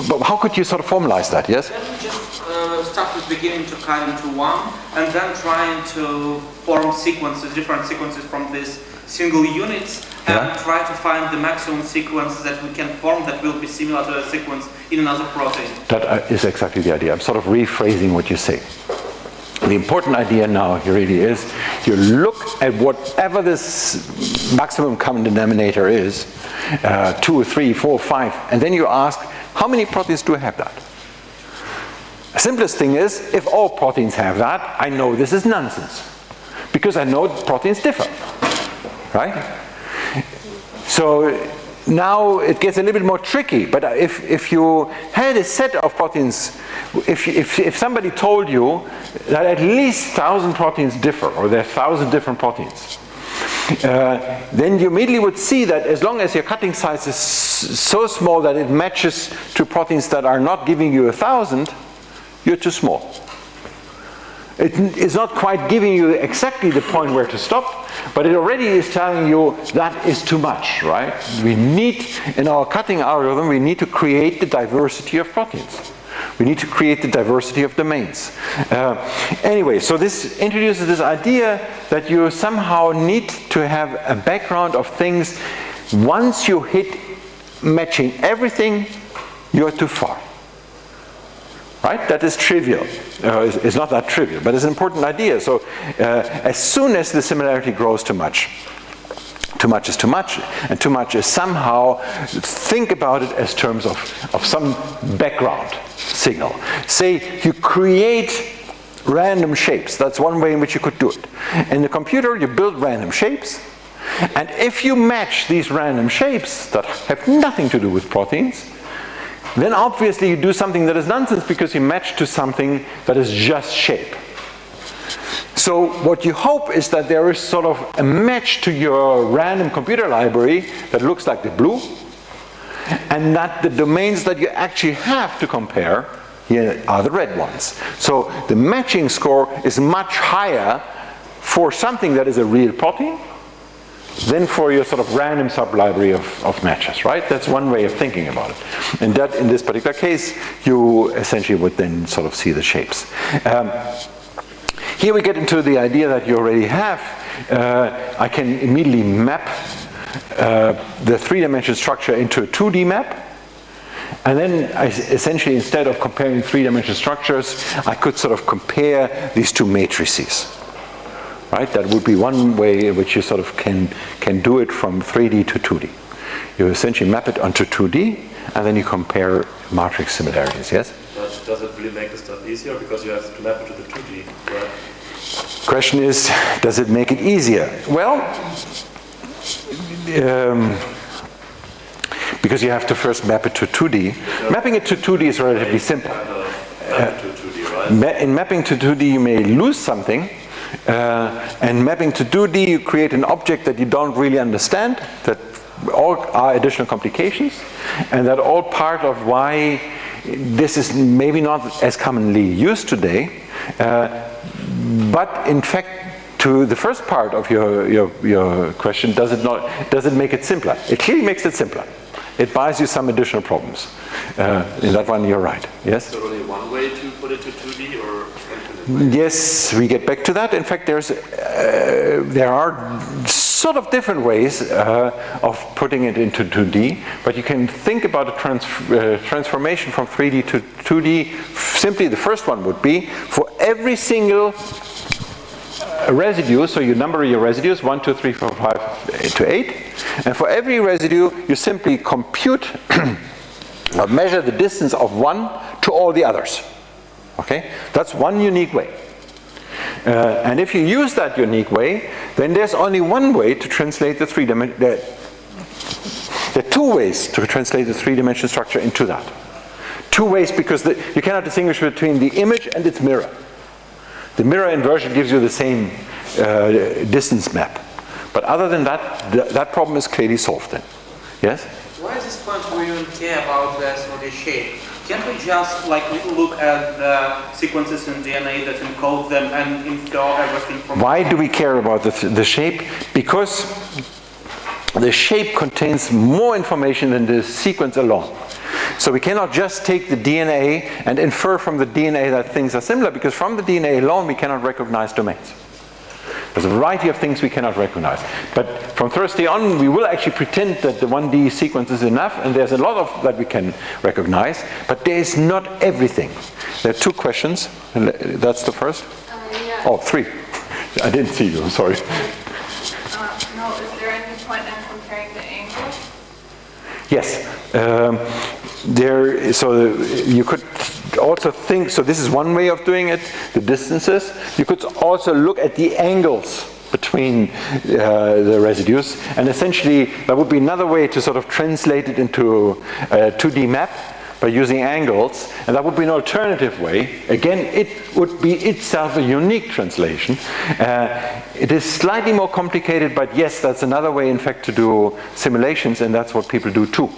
but how could you sort of formalize that? Yes. Then we just start with beginning to cut into 1, and then trying to form sequences, different sequences from these single units, and try to find the maximum sequences that we can form that will be similar to a sequence in another protein. That is exactly the idea. I'm sort of rephrasing what you say. The important idea now really is you look at whatever this maximum common denominator is, 2, 3, 4, 5, and then you ask, how many proteins do have that? The simplest thing is, if all proteins have that, I know this is nonsense, because I know proteins differ, right? So now it gets a little bit more tricky, but if you had a set of proteins, if somebody told you that at least 1,000 proteins differ, or there are 1,000 different proteins, then you immediately would see that as long as your cutting size is so small that it matches to proteins that are not giving you 1,000, you're too small. It is not quite giving you exactly the point where to stop, but it already is telling you that is too much, right? We need, in our cutting algorithm, we need to create the diversity of proteins. We need to create the diversity of domains. Anyway, so this introduces this idea that you somehow need to have a background of things. Once you hit matching everything, you're too far. Right? That is trivial. It's not that trivial, but it's an important idea. So as soon as the similarity grows too much is too much, and too much is somehow, think about it as terms of some background signal. Say you create random shapes. That's one way in which you could do it. In the computer, you build random shapes, and if you match these random shapes that have nothing to do with proteins, then obviously you do something that is nonsense because you match to something that is just shape. So what you hope is that there is sort of a match to your random computer library that looks like the blue, and that the domains that you actually have to compare here are the red ones. So the matching score is much higher for something that is a real protein than for your sort of random sub-library of matches, right? That's one way of thinking about it. And that, in this particular case, you essentially would then sort of see the shapes. Here we get into the idea that you already have. I can immediately map the 3-dimensional structure into a 2D map. And then I essentially, instead of comparing 3-dimensional structures, I could sort of compare these two matrices. Right? That would be one way in which you sort of can do it from 3D to 2D. You essentially map it onto 2D, and then you compare matrix similarities, yes? But does it really make the stuff easier because you have to map it to the 2D, right? Question is, does it make it easier? Well, because you have to first map it to 2D. Mapping it to 2D is relatively simple. In mapping to 2D, you may lose something. And mapping to 2D, you create an object that you don't really understand, that all are additional complications, and that all part of why this is maybe not as commonly used today, but in fact, to the first part of your question, does it make it simpler? It clearly makes it simpler. It buys you some additional problems. In that one, you're right. Yes? Is there only one way to put it to 2D, or? Yes, we get back to that. In fact, there are sort of different ways of putting it into 2D, but you can think about a transformation from 3D to 2D. Simply, the first one would be for every single residue, so you number your residues 1, 2, 3, 4, 5 to 8, and for every residue you simply compute or measure the distance of one to all the others. Okay, that's one unique way. And if you use that unique way, then there's only one way to translate the 3 dimension. There's There are two ways to translate the three-dimensional structure into that. Two ways, because you cannot distinguish between the image and its mirror. The mirror inversion gives you the same distance map. But other than that, that problem is clearly solved then. Yes? Why is this point we don't care about the 3D shape? Can't we just like look at the sequences in DNA that encode them and infer everything from? Why do we care about the shape? Because the shape contains more information than the sequence alone. So we cannot just take the DNA and infer from the DNA that things are similar, because from the DNA alone we cannot recognize domains. There's a variety of things we cannot recognize. But from Thursday on, we will actually pretend that the 1D sequence is enough, and there's a lot of that we can recognize, but there is not everything. There are two questions. That's the first? Yeah. Oh, three. I didn't see you, I'm sorry. No, is there any point in comparing the angles? Yes. So you could also think, so this is one way of doing it, the distances. You could also look at the angles between the residues, and essentially that would be another way to sort of translate it into a 2D map by using angles, and that would be an alternative way. Again, it would be itself a unique translation. It is slightly more complicated, but yes, that's another way in fact to do simulations, and that's what people do too.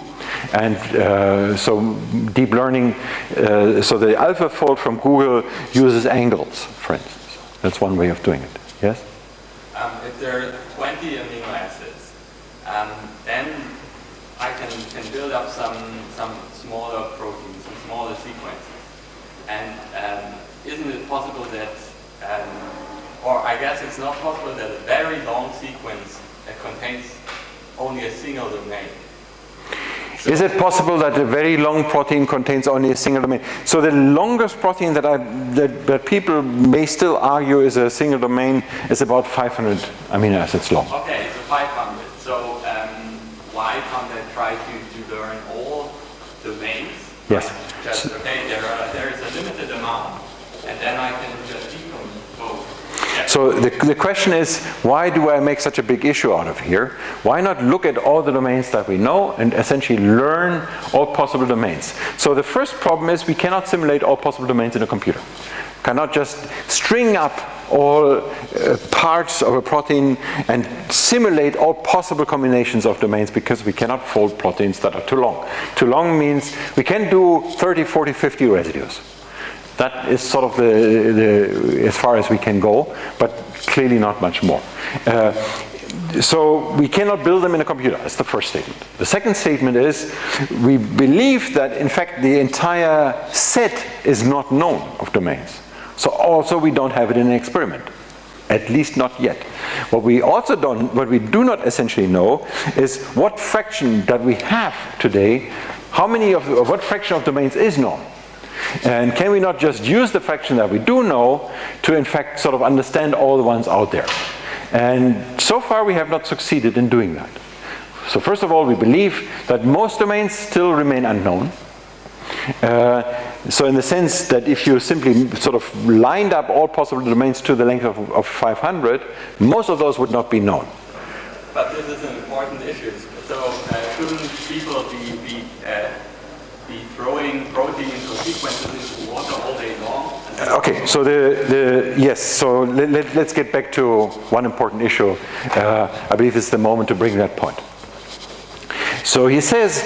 And so deep learning, so the AlphaFold from Google uses angles, for instance. That's one way of doing it. Yes? If there are 20 amino acids, then I can build up some smaller proteins, some smaller sequences. And isn't it possible that, or I guess it's not possible that a very long sequence that contains only a single domain? Is it possible that a very long protein contains only a single domain? So the longest protein that people may still argue is a single domain is about 500 amino acids long. Okay, so 500. So why can't I try to learn all domains? Yes. Just, okay, there is a limited amount, and then I can just decompose. Yeah. So the question is, why do I make such a big issue out of here? Why not look at all the domains that we know and essentially learn all possible domains? So the first problem is we cannot simulate all possible domains in a computer. Cannot just string up all parts of a protein and simulate all possible combinations of domains, because we cannot fold proteins that are too long. Too long means we can do 30, 40, 50 residues. That is sort of the as far as we can go, but clearly not much more. So we cannot build them in a computer. That's the first statement. The second statement is we believe that in fact the entire set is not known of domains. So also we don't have it in an experiment, at least not yet. What we do not essentially know is what fraction that we have today, what fraction of domains is known. And can we not just use the fraction that we do know to in fact sort of understand all the ones out there? And so far we have not succeeded in doing that. So first of all, we believe that most domains still remain unknown. So in the sense that if you simply sort of lined up all possible domains to the length of 500, most of those would not be known. But this is an important issue. So shouldn't people be throwing proteins or sequences into water all day long? Okay, so yes, so let's get back to one important issue. I believe it's the moment to bring that point. So he says,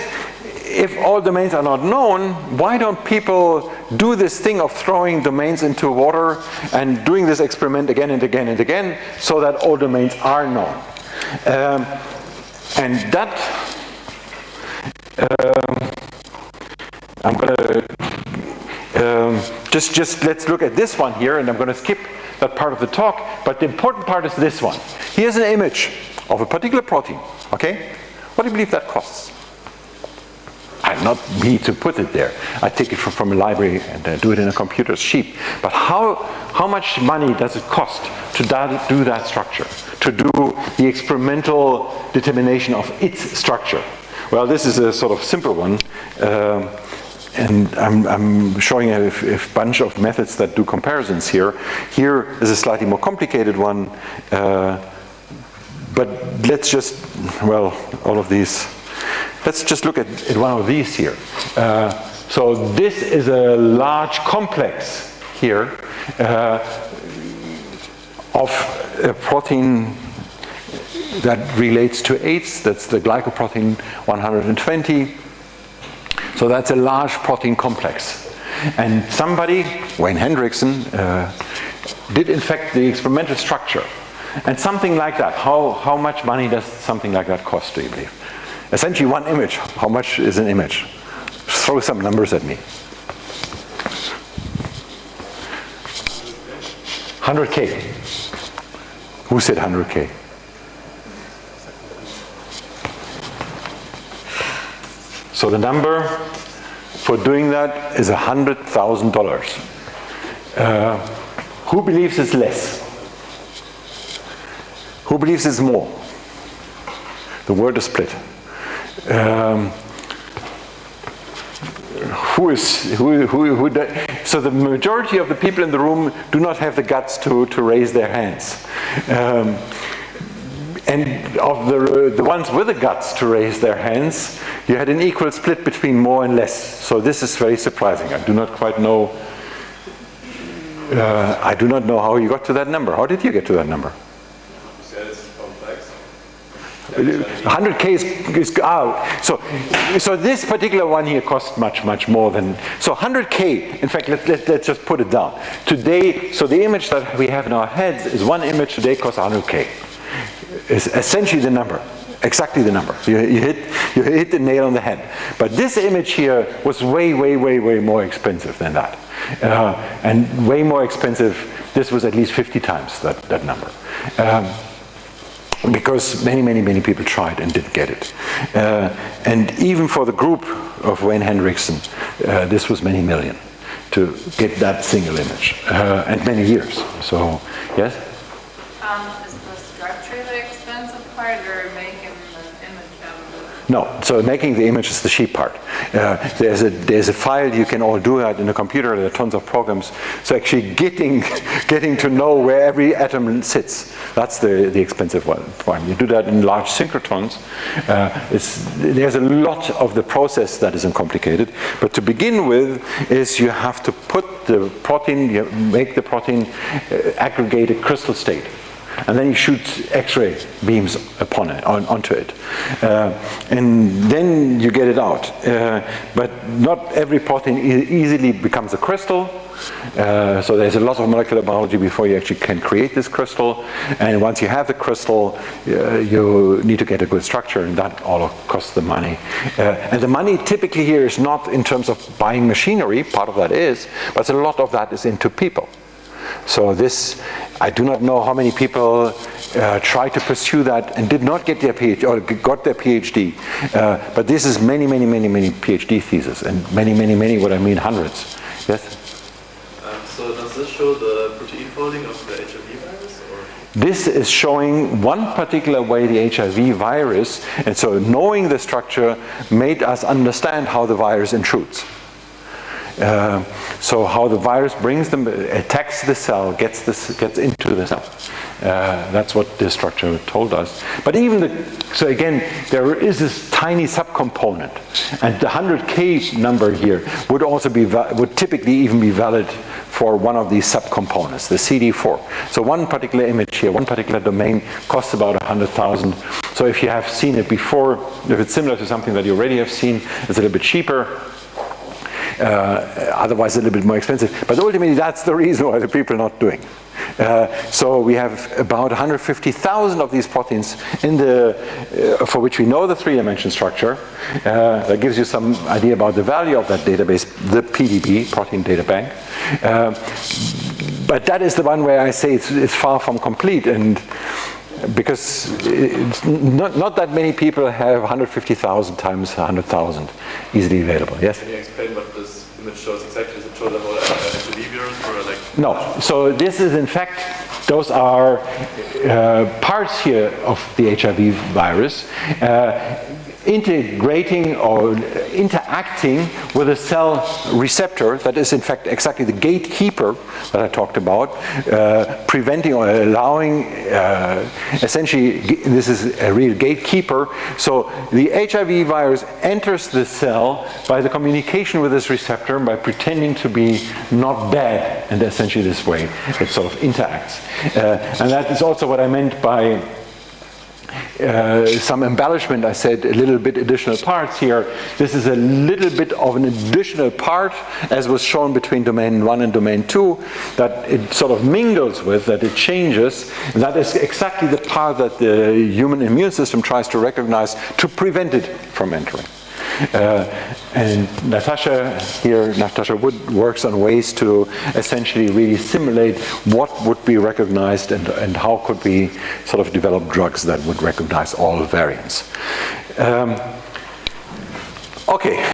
if all domains are not known, why don't people do this thing of throwing domains into water and doing this experiment again and again and again so that all domains are known? And that, I'm going to just let's look at this one here, and I'm going to skip that part of the talk, but the important part is this one. Here's an image of a particular protein, okay? What do you believe that costs? Not me to put it there. I take it from a library and do it in a computer, it's cheap. But how much money does it cost to do that structure? To do the experimental determination of its structure? Well, this is a sort of simple one. And I'm showing a bunch of methods that do comparisons here. Here is a slightly more complicated one. But let's just, well, all of these let's just look at one of these here. So this is a large complex here of a protein that relates to AIDS. That's the glycoprotein 120. So that's a large protein complex. And somebody, Wayne Hendrickson, did in fact the experimental structure. And something like that, how much money does something like that cost, do you believe? Essentially one image. How much is an image? Throw some numbers at me. 100K. Who said 100K? So the number for doing that is $100,000. Who believes it's less? Who believes it's more? The word is split. So the majority of the people in the room do not have the guts to raise their hands. And of the ones with the guts to raise their hands, you had an equal split between more and less. So this is very surprising. I do not quite know. I do not know how you got to that number. How did you get to that number? It's complex. 100K is so this particular one here costs much more than, so 100K, in fact, let's just put it down. Today, so the image that we have in our heads is one image today costs 100K. It's essentially the number, exactly the number. So you hit the nail on the head. But this image here was way more expensive than that. And way more expensive, this was at least 50 times that number. Because many people tried and didn't get it. And even for the group of Wayne Hendrickson, this was many million to get that single image, and many years. So, yes? Is the structure the expensive part, or making the image of it? No, so making the image is the cheap part. There's a file you can all do that in a computer. There are tons of programs. So actually getting to know where every atom sits, that's the expensive one. You do that in large synchrotrons. There's a lot of the process that isn't complicated. But to begin with, is you have to put the protein, you make the protein aggregate a crystal state. And then you shoot X-ray beams onto it. And then you get it out. But not every protein easily becomes a crystal. So there's a lot of molecular biology before you actually can create this crystal. And once you have the crystal, you need to get a good structure, and that all costs the money. And the money typically here is not in terms of buying machinery, part of that is, but a lot of that is into people. So this, I do not know how many people tried to pursue that and did not get their PhD, or got their PhD. But this is many PhD theses, and many, what I mean, hundreds. Yes? So does this show the protein folding of the HIV virus? Or? This is showing one particular way the HIV virus, and so knowing the structure made us understand how the virus intrudes. So how the virus brings them, attacks the cell, gets into the cell. That's what this structure told us. But so again, there is this tiny subcomponent, and the 100K number here would typically even be valid for one of these subcomponents, the CD4. So one particular image here, one particular domain costs about 100,000. So if you have seen it before, if it's similar to something that you already have seen, it's a little bit cheaper. Otherwise a little bit more expensive. But ultimately that's the reason why the people are not doing. So we have about 150,000 of these proteins for which we know the three-dimension structure. That gives you some idea about the value of that database, the PDB, Protein Data Bank. But that is the one where I say it's far from complete, and because it's not that many people have 150,000 times 100,000 easily available. Yes? Can you explain what this image shows exactly? Does it show the whole HIV virus, or like? No. So this is, in fact, those are parts here of the HIV virus. integrating or interacting with a cell receptor that is in fact exactly the gatekeeper that I talked about, preventing or allowing, essentially this is a real gatekeeper. So the HIV virus enters the cell by the communication with this receptor, by pretending to be not dead, and essentially this way it sort of interacts. And that is also what I meant by some embellishment. I said a little bit additional parts here. This is a little bit of an additional part, as was shown between domain 1 and domain 2, that it sort of mingles with, that it changes. And that is exactly the part that the human immune system tries to recognize to prevent it from entering. And Natasha Wood works on ways to essentially really simulate what would be recognized and how could we sort of develop drugs that would recognize all variants. Okay.